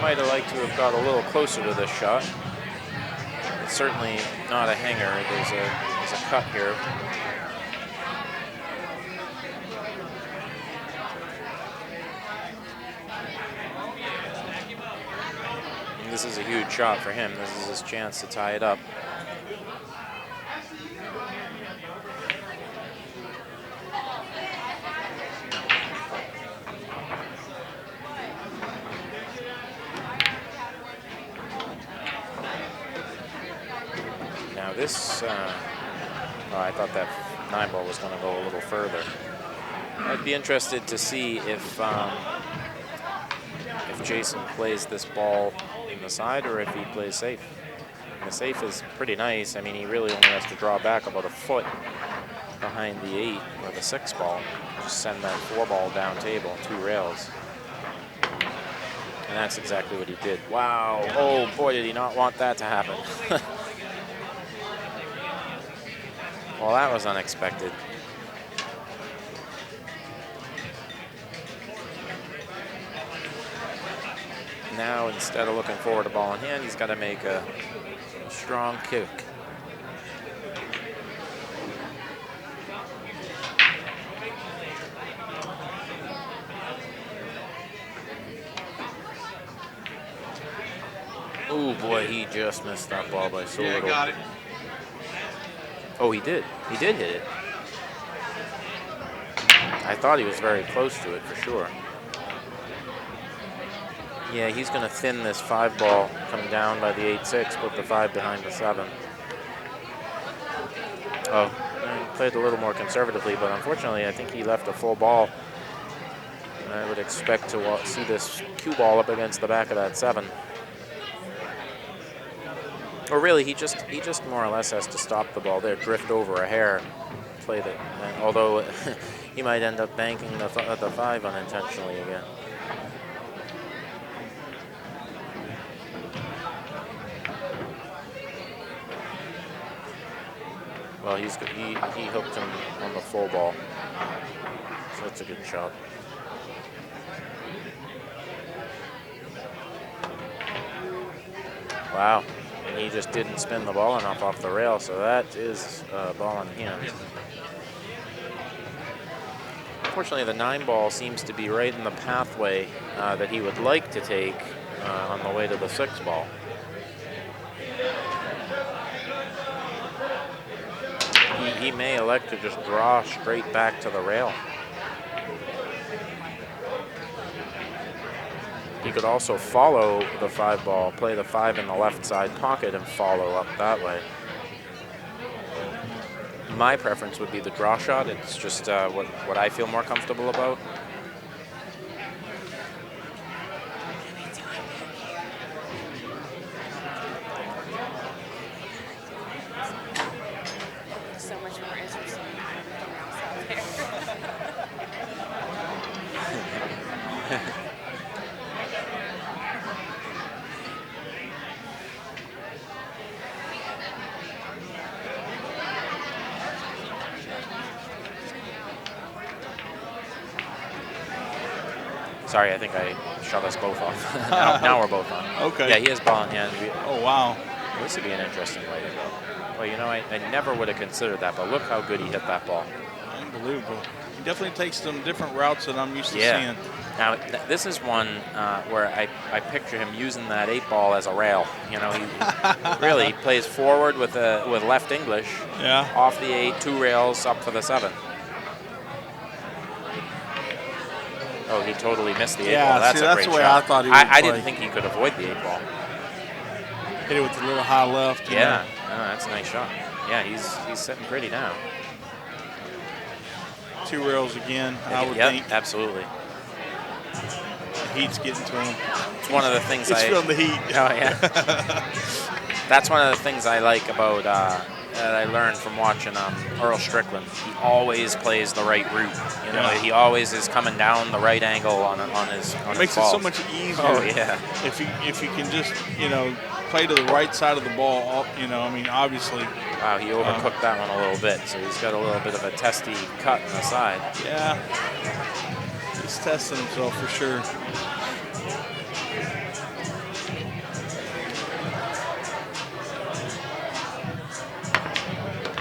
Might have liked to have got a little closer to this shot. It's certainly not a hanger. There's a cut here. And this is a huge shot for him. This is his chance to tie it up. This, I thought that 9 ball was going to go a little further. I'd be interested to see if Jason plays this ball in the side or if he plays safe. And the safe is pretty nice. I mean, he really only has to draw back about a foot behind the 8 or the 6 ball. Just send that 4 ball down table, 2 rails. And that's exactly what he did. Wow. Oh, boy, did he not want that to happen. Well, that was unexpected. Now, instead of looking forward to ball in hand, he's got to make a strong kick. Oh boy, he just missed that ball by so little. Got it. Oh, he did. He did hit it. I thought he was very close to it for sure. Yeah, he's going to thin this 5 ball, come down by the 8-6, put the 5 behind the 7. Oh, he played a little more conservatively, but unfortunately, I think he left a full ball I would expect to see this cue ball up against the back of that 7. Or really, he just more or less has to stop the ball there, drift over a hair, play the. Although he might end up banking the 5 unintentionally again. Well, he hooked him on the full ball, so that's a good shot. Wow, and he just didn't spin the ball enough off the rail, so that is a ball in hand. Unfortunately, the 9 ball seems to be right in the pathway that he would like to take on the way to the 6 ball. He may elect to just draw straight back to the rail. He could also follow the 5 ball, play the 5 in the left side pocket and follow up that way. My preference would be the draw shot. It's just what I feel more comfortable about. So much more interesting than else out there. Sorry, I think I shut us both off. now we're both on. Okay. Yeah, he has ball in hand. Oh, wow. This would be an interesting way to go. Well, you know, I never would have considered that, but look how good he hit that ball. Unbelievable. He definitely takes some different routes than I'm used to seeing. Now, this is one where I picture him using that 8 ball as a rail. You know, he really plays forward with left English. Yeah. Off the 8, 2 rails up for the 7. Oh, he totally missed the 8 ball. That's see, a that's great the way shot. I thought he would I play. didn't think he could avoid the 8 ball. Hit it with a little high left. Yeah, no, that's a nice shot. Yeah, he's sitting pretty now. 2 rails again, I would think. Absolutely. The heat's getting to him. It's one of the things He's feeling the heat. Oh, yeah. That's one of the things I like about that I learned from watching Earl Strickland. He always plays the right route. You know, he always is coming down the right angle on his It makes it balls. so much easier. Oh, yeah. If you can just, play to the right side of the ball, I mean, obviously. Wow, he overcooked that one a little bit, so he's got a little bit of a testy cut on the side. Yeah. He's testing himself for sure.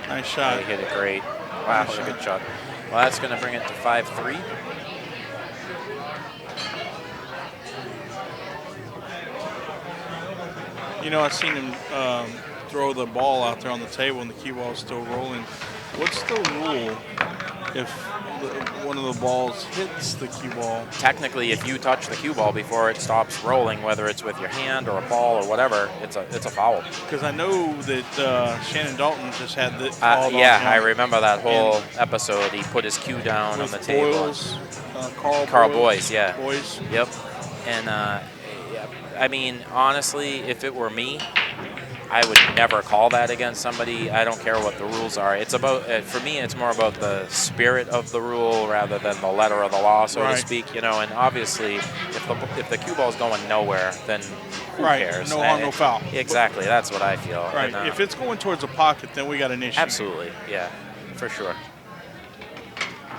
Nice shot. He hit it great. Wow, what a good shot. Well, that's going to bring it to 5-3. I've seen him throw the ball out there on the table and the cue ball is still rolling. What's the rule if one of the balls hits the cue ball? Technically, if you touch the cue ball before it stops rolling, whether it's with your hand or a ball or whatever, it's a foul. Because I know that Shannon Dalton just had that called on yeah, him. I remember that whole episode. He put his cue down on the table. Boyles, Carl Boyes, yeah. Boyes. Yep. And I mean, honestly, if it were me, I would never call that against somebody. I don't care what the rules are. It's about, for me, it's more about the spirit of the rule rather than the letter of the law, so to speak. And obviously, if the cue ball's going nowhere, then who cares? No harm, no foul. Exactly. That's what I feel. Right. And, if it's going towards a pocket, then we got an issue. Absolutely. Yeah, for sure.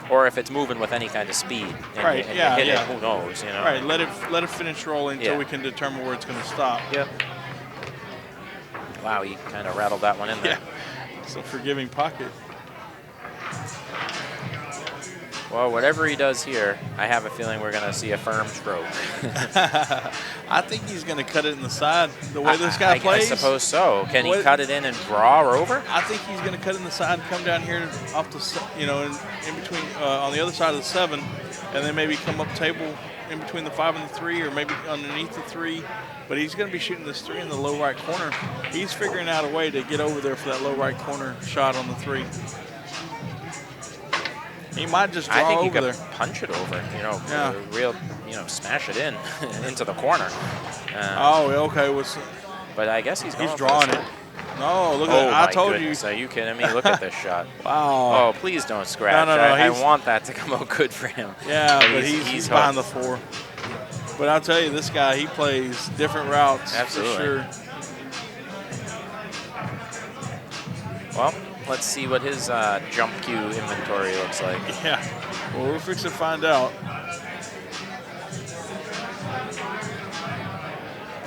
Or if it's moving with any kind of speed, and you hit it, who knows? Right. Let it finish rolling until we can determine where it's going to stop. Yep. Wow, he kind of rattled that one in there. Yeah. It's a forgiving pocket. Well, whatever he does here, I have a feeling we're going to see a firm stroke. I think he's going to cut it in the side the way this guy plays. I suppose so. Can he cut it in and draw over? I think he's going to cut it in the side and come down here off the, in between on the other side of the 7, and then maybe come up table in between the 5 and the 3, or maybe underneath the 3. But he's going to be shooting this 3 in the low right corner. He's figuring out a way to get over there for that low right corner shot on the 3. He might just I draw think he over could there. punch it over. You know, Yeah. smash it in into the corner. Oh, okay. But I guess he's going He's for the drawing it. side. No, look Oh at I my told goodness! Are you kidding me? Look at this shot. Wow. Oh, please don't scratch. No, I he's- want that to come out good for him. Yeah, but he's behind the hooked. 4. But I'll tell you, this guy, he plays different routes. Absolutely. For sure. Well, let's see what his jump cue inventory looks like. Yeah. Well, we're fixing to find out.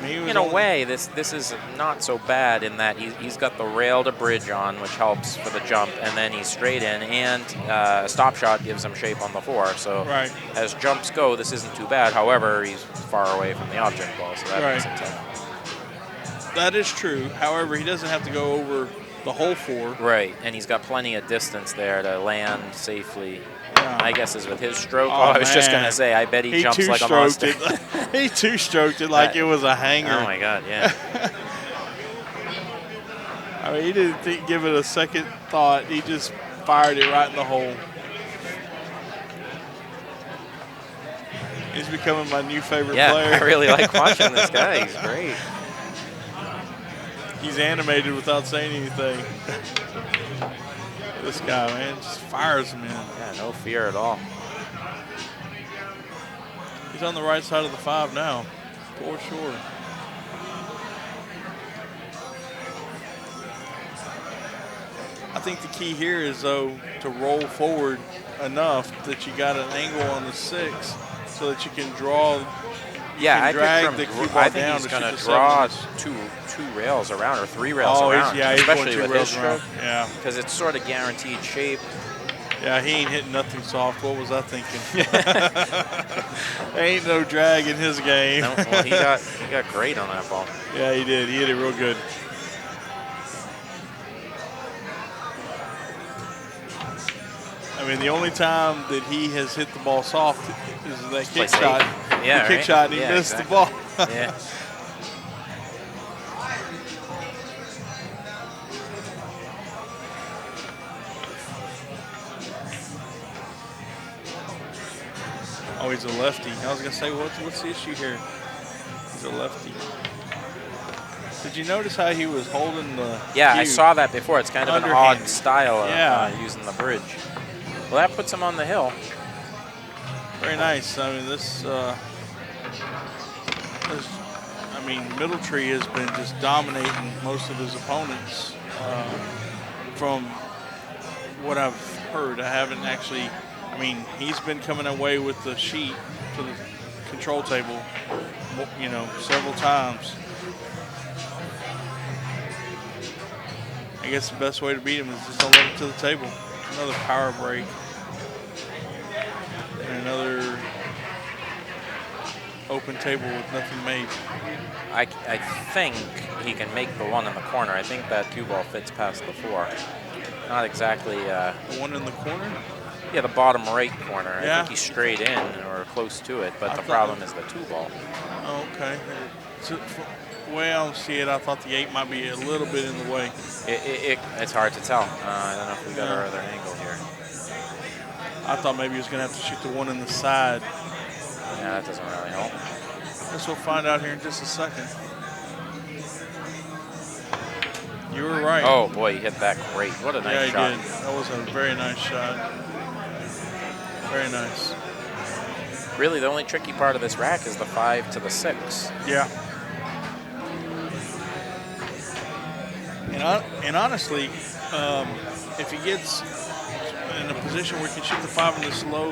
In a way, this is not so bad in that he's got the rail to bridge on, which helps for the jump, and then he's straight in, and a stop shot gives him shape on the 4. So Right. as jumps go, this isn't too bad. However, he's far away from the object ball, so that makes it tough. That is true. However, he doesn't have to go over the whole 4. Right, and he's got plenty of distance there to land safely. Yeah. My guess is with his stroke. Oh, I was just man. going to say, I bet he jumps like a two-stroked monster. He two-stroked it like it was a hanger. Oh, my God, yeah. I mean, he didn't give it a second thought. He just fired it right in the hole. He's becoming my new favorite player. I really like watching this guy. He's great. He's animated without saying anything. This guy, man, just fires him in. Yeah, no fear at all. He's on the right side of the 5 now, for sure. I think the key here is, though, to roll forward enough that you got an angle on the 6 so that you can draw. Yeah, I drag picture the him. cue ball I think down he's to going shoot to the draw 7s. two rails around or 3 rails Oh, around, he's going especially 2 with his rails stroke. around. Yeah. Because it's sort of guaranteed shape. Yeah, he ain't hitting nothing soft. What was I thinking? Ain't no drag in his game. No, well, he got great on that ball. Yeah, he did. He hit it real good. I mean, the only time that he has hit the ball soft is that Play kick shot. safe. Yeah, the kick right? shot, and he Yeah, missed exactly. the ball. Yeah. Oh, he's a lefty. I was going to say, what's the issue here? He's a lefty. Did you notice how he was holding the Yeah, I cue? saw that before. It's kind of an Underhand. odd style of Yeah. using the bridge. Well, that puts him on the hill. Very nice. I mean, Middletree has been just dominating most of his opponents. From what I've heard, I haven't actually. I mean, he's been coming away with the sheet to the control table, several times. I guess the best way to beat him is just don't let him to the table. Another power break. And another open table with nothing made. I think he can make the one in the corner. I think that cue ball fits past the 4. Not exactly. The one in the corner? Yeah, the bottom right corner. I Yeah. think he's straight in or close to it, but I the thought- problem is the 2 ball. Oh, okay. So, the way I see it, I thought the 8 might be a little bit in the way. It's hard to tell. I don't know if we got our other angle here. I thought maybe he was going to have to shoot the one in the side. Yeah, that doesn't really help. Guess we'll find out here in just a second. You were right. Oh, boy, he hit that great. What a yeah, nice he shot. did. That was a very nice shot. Very nice. Really, the only tricky part of this rack is the 5 to the 6. Yeah. And honestly, if he gets in a position where he can shoot the 5 in this low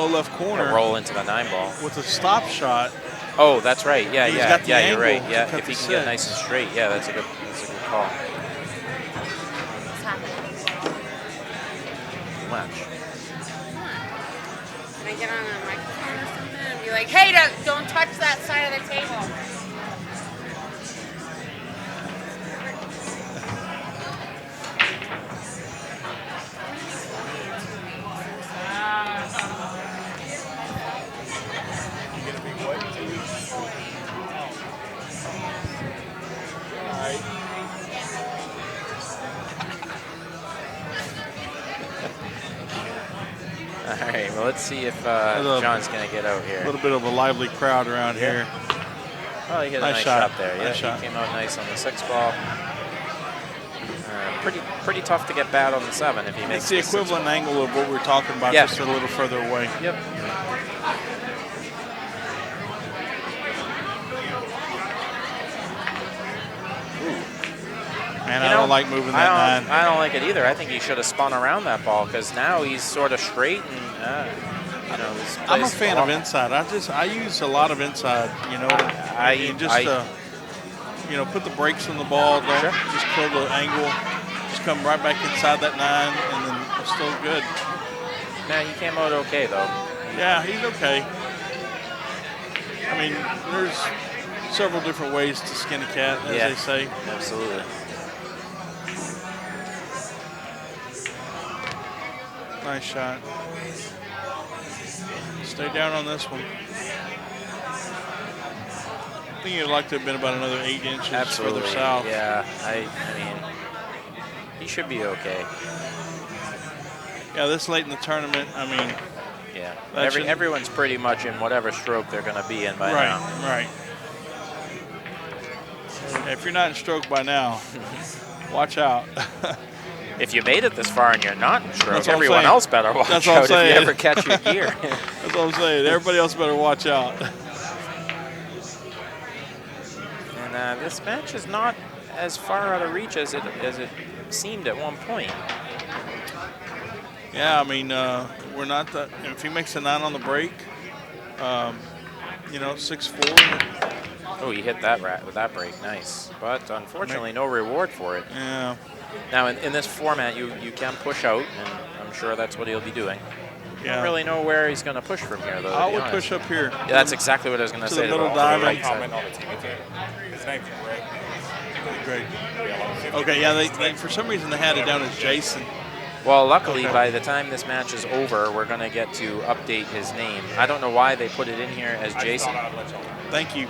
left corner, roll into the 9 ball. with a stop shot. Oh, that's right. Yeah, He's yeah, got the yeah. You're right. angle to Yeah, cut if he the can get 6. nice and straight, yeah, that's a good call. What's happening? Too much. Can I get on a microphone or something and be like, hey, don't touch that side of the table? let's see if John's going to get out A here. little bit of a lively crowd around here. Oh, he hit a nice shot there. Yeah, he came out nice on the 6 ball. Pretty tough to get bad on the 7 if he makes It's the equivalent angle of what we're talking about, just a little further away. Yep. Man, I don't like moving that 9. I don't like it either. I think he should have spun around that ball because now he's sort of straight and, you know, I'm a fan of inside. I use a lot of inside, you know, you know, put the brakes on the ball, don't just kill the angle, just come right back inside that 9, and then it's still good. Man, he came out okay, though. Yeah, he's okay. I mean, there's several different ways to skin a cat, as they say. Absolutely. Nice shot. Stay down on this one. I think you'd like to have been about another 8 inches further south. Yeah, I mean, he should be okay. Yeah, this late in the tournament, I mean. Yeah, everyone's pretty much in whatever stroke they're going to be in by now. Right. If you're not in stroke by now, watch out. If you made it this far and you're not in stroke, everyone else better watch out if you ever catch your gear. That's what I'm saying. Everybody else better watch out. And this match is not as far out of reach as it seemed at one point. Yeah, I mean, we're not that. If he makes a 9 on the break, you know, 6-4. Oh, he hit that with that break, nice. But unfortunately, no reward for it. Yeah. Now, in this format, you can push out, and I'm sure that's what he'll be doing. Yeah. Don't really know where he's going to push from here, though. I would push up here. Yeah, that's exactly what I was going to say. To the middle diamond. His name's Greg. Okay, yeah, they for some reason they had it down as Jason. Well, luckily, by the time this match is over, we're going to get to update his name. I don't know why they put it in here as Jason. Thank you.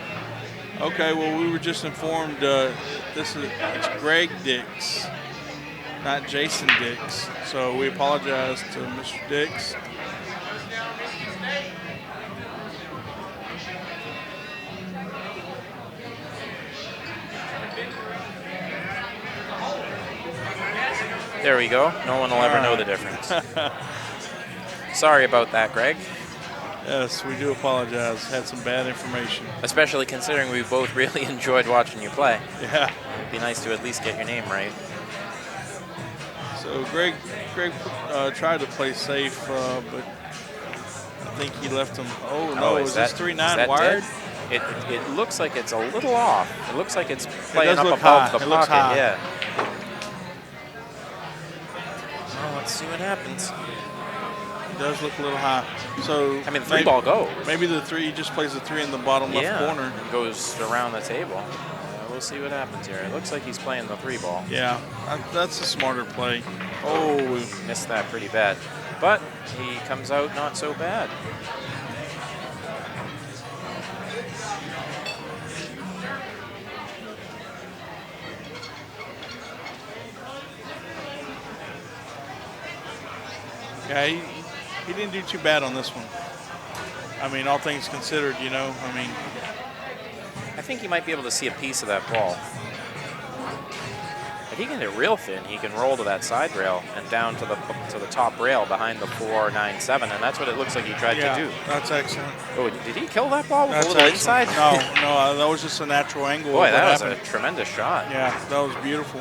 Okay, well, we were just informed it's Greg Dix, not Jason Dix. So we apologize to Mr. Dix. There we go. No one will ever know the difference. Sorry about that, Greg. Yes, we do apologize. Had some bad information. Especially considering we both really enjoyed watching you play. Yeah. It'd be nice to at least get your name right. So Greg tried to play safe, but I think he left him. Oh, no, is this 3-9 wired? It looks like it's a little off. It looks like it's playing up above high. the It looks pocket. high. Yeah. Well, let's see what happens. It does look a little high. So I mean, the 3-ball goes. Maybe the 3, he just plays the 3 in the bottom left corner. And goes around the table. We'll see what happens here. It looks like he's playing the 3-ball. Yeah, that's a smarter play. Oh, missed that pretty bad. But he comes out not so bad. Yeah, he didn't do too bad on this one. I mean, all things considered, you know, I mean. I think he might be able to see a piece of that ball. If he can hit real thin, he can roll to that side rail and down to the top rail behind the 4-9-7, and that's what it looks like he tried to do. That's excellent. Oh, did he kill that ball with That's a little excellent. inside? No, that was just a natural angle. Boy, that was a tremendous shot. Yeah, that was beautiful.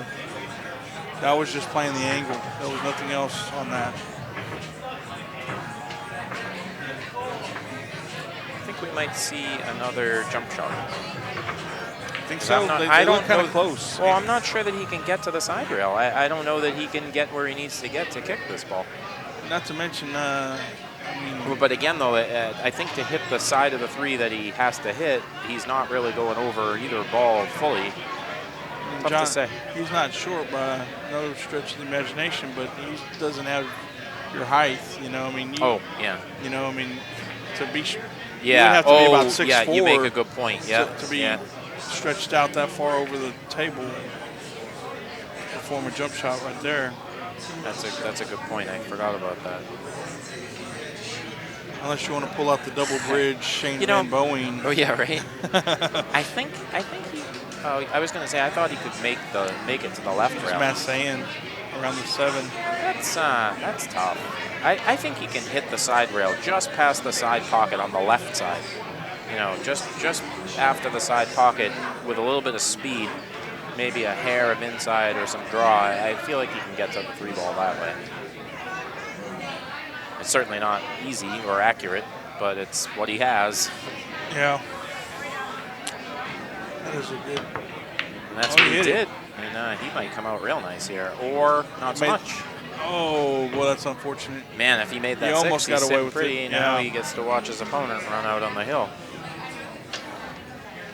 That was just playing the angle. There was nothing else on that. I think we might see another jump shot. I think so. They look kind of close. Well, I'm not sure that he can get to the side rail. I don't know that he can get where he needs to get to kick this ball. Not to mention, I mean, but again, though, I think to hit the side of the 3 that he has to hit, he's not really going over either ball fully. Tough John, to say. He's not short by no stretch of the imagination, but he doesn't have your height. You know, I mean. You know, I mean, to be. Yeah. You would have to be about 6'4". Yeah, you make a good point. Yeah. To be stretched out that far over the table, perform a jump shot right there. That's a good point. I forgot about that. Unless you want to pull out the double bridge, Shane You know- Van Boeing. Oh yeah, right. I think he. Oh, I was gonna say I thought he could make it to the left rail. Matt saying around the 7. That's tough. I think he can hit the side rail just past the side pocket on the left side. You know, just after the side pocket with a little bit of speed, maybe a hair of inside or some draw. I feel like he can get to the 3 ball that way. It's certainly not easy or accurate, but it's what he has. Yeah. That is a good. And that's Oh, what he he hit it. did. And he might come out real nice here, or not so much. Oh, well, that's unfortunate. Man, if he made that He 6, almost he's got away sitting with pretty. it. Now Yeah. he gets to watch his opponent run out on the hill.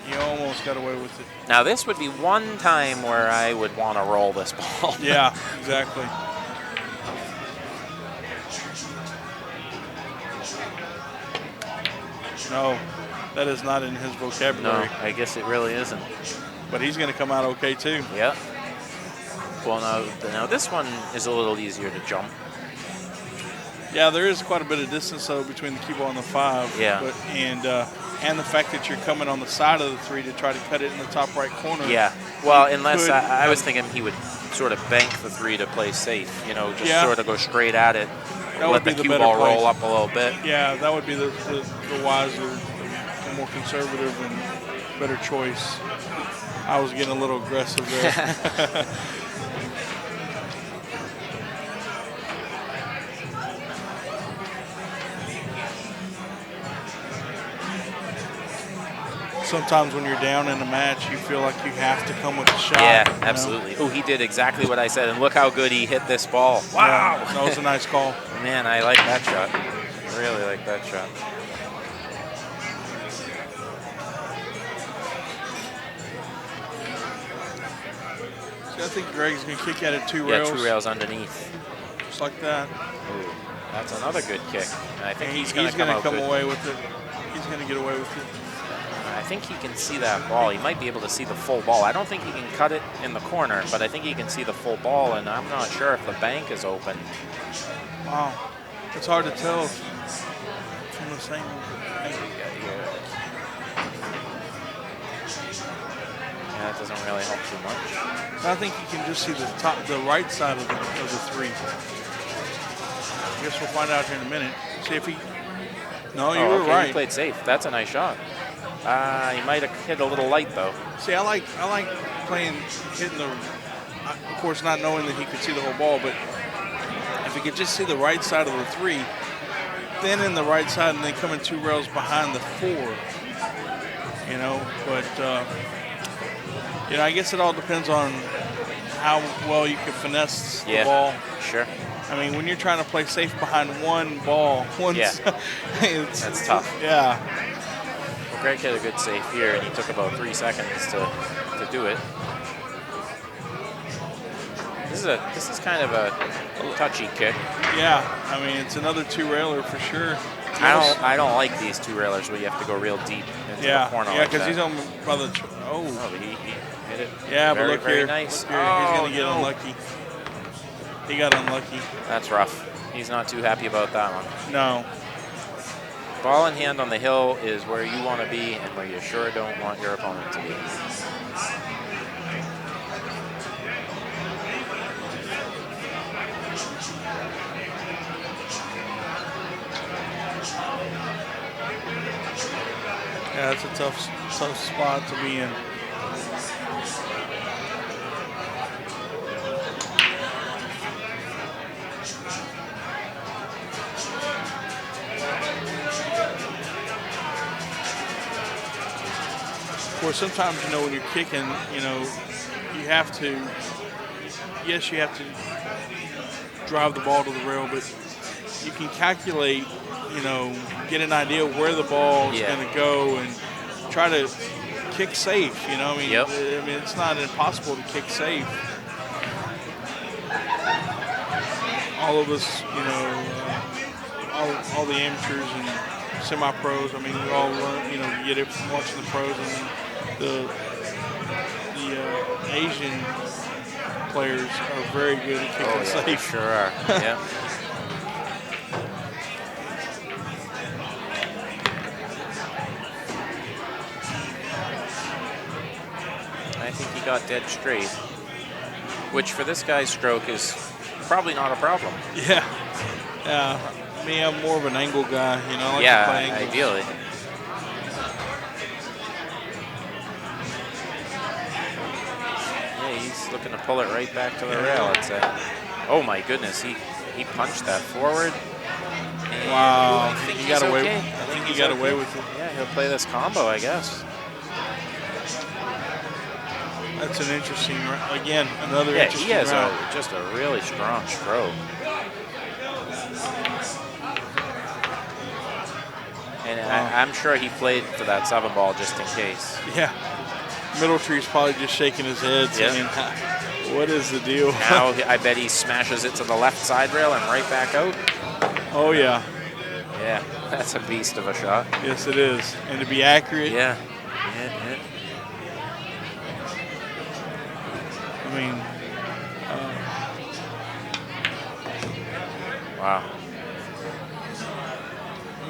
You almost got away with it. Now this would be one time where I would want to roll this ball. Yeah, exactly. No, that is not in his No, vocabulary. I guess it really isn't. But he's going to come out okay, too. Yep. Well, now this one is a little easier to jump. Yeah, there is quite a bit of distance, though, between the cue ball and the 5. Yeah. But, and the fact that you're coming on the side of the 3 to try to cut it in the top right corner. Yeah. Well, unless Could- I was thinking he would sort of bank the 3 to play safe. You know, just Yeah. sort of go straight at it. That Let would be the the cue better ball play. roll up a little bit. Yeah, that would be the wiser, the more conservative and better choice. I was getting a little aggressive there. Sometimes when you're down in a match, you feel like you have to come with a shot. Yeah, you know? absolutely. Oh, he did exactly what I said, and look how good he hit this ball. Yeah, Wow. that was a nice call. Man, I like that shot. Really like that shot. So I think Greg's going to kick at it 2 Yeah, rails. 2 rails underneath. Just like that. Ooh, that's another good kick. And I think And he's going to come out good. away with it. He's going to get away with it. I think he can see that ball. He might be able to see the full ball. I don't think he can cut it in the corner, but I think he can see the full ball, and I'm not sure if the bank is open. Wow. It's hard to tell from the same angle. Yeah, that doesn't really help too much. I think you can just see the right side of the 3. I guess we'll find out here in a minute. See if he. No, you were okay, right. He played safe. That's a nice shot. He might have hit a little light though. See, I like hitting the. Of course, not knowing that he could see the whole ball, but if he could just see the right side of the 3, then in the right side, and then coming 2 rails behind the 4. You know, but I guess it all depends on how well you can finesse the ball. Sure. I mean, when you're trying to play safe behind one ball, That's tough. Yeah. Well, Greg had a good save here, and he took about 3 seconds to do it. This is kind of a touchy kick. Yeah, I mean, it's another 2-railer for sure. I don't like these 2-railers where you have to go real deep into the corner. Yeah, because he's on by the. Oh, but he hit it. Yeah, very, but look very here. nice. Look here. He's going to get unlucky. He got unlucky. That's rough. He's not too happy about that one. No. Ball in hand on the hill is where you want to be and where you sure don't want your opponent to be. Yeah, that's a tough spot to be in. Of course, sometimes, when you're kicking, you have to, yes, you have to drive the ball to the rail, but you can calculate, get an idea where the ball is going to go and try to kick safe, I mean, it's not impossible to kick safe. All of us, all the amateurs and semi-pros, I mean, we all learn, you get it from watching the pros, and the Asian players are very good at kicking safe. Sure are. Yeah. he got dead straight, which for this guy's stroke is probably not a problem. Yeah. Me, I'm more of an angle guy. You know, I like to Yeah, play angles. ideally. Yeah, he's looking to pull it right back to the rail, I'd say. Oh my goodness, he punched that forward. And Wow, I think he he's got away. okay. I think he he's got okay. away with it. Yeah, he'll play this combo, I guess. That's an interesting. Again, another Yeah, interesting he has round. just a really strong stroke. And I'm sure he played for that 7-ball just in case. Yeah. Middletree's probably just shaking his head, saying, "What is the deal?" Now I bet he smashes it to the left side rail and right back out. Oh yeah. Yeah, that's a beast of a shot. Yes, it is, and to be accurate. Yeah. I mean, Wow.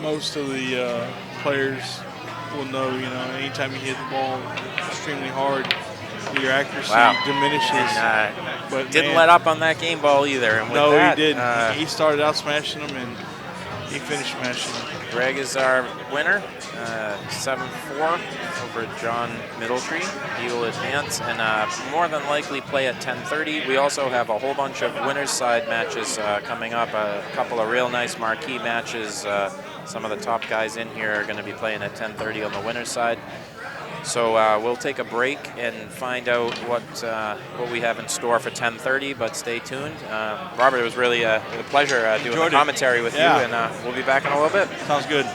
most of the players will know, you know, anytime you hit the ball extremely hard, your accuracy diminishes. And, but didn't man, let up on that game ball either. And with no, that, he didn't. He started out smashing them, and he finished smashing them. Greg is our winner, 7-4 over John Middletree. He will advance and more than likely play at 10:30. We also have a whole bunch of winners' side matches coming up, a couple of real nice marquee matches. Some of the top guys in here are going to be playing at 10:30 on the winners' side. So we'll take a break and find out what we have in store for 10:30, but stay tuned. Robert, it was really a pleasure doing the commentary with you, and we'll be back in a little bit. Sounds good.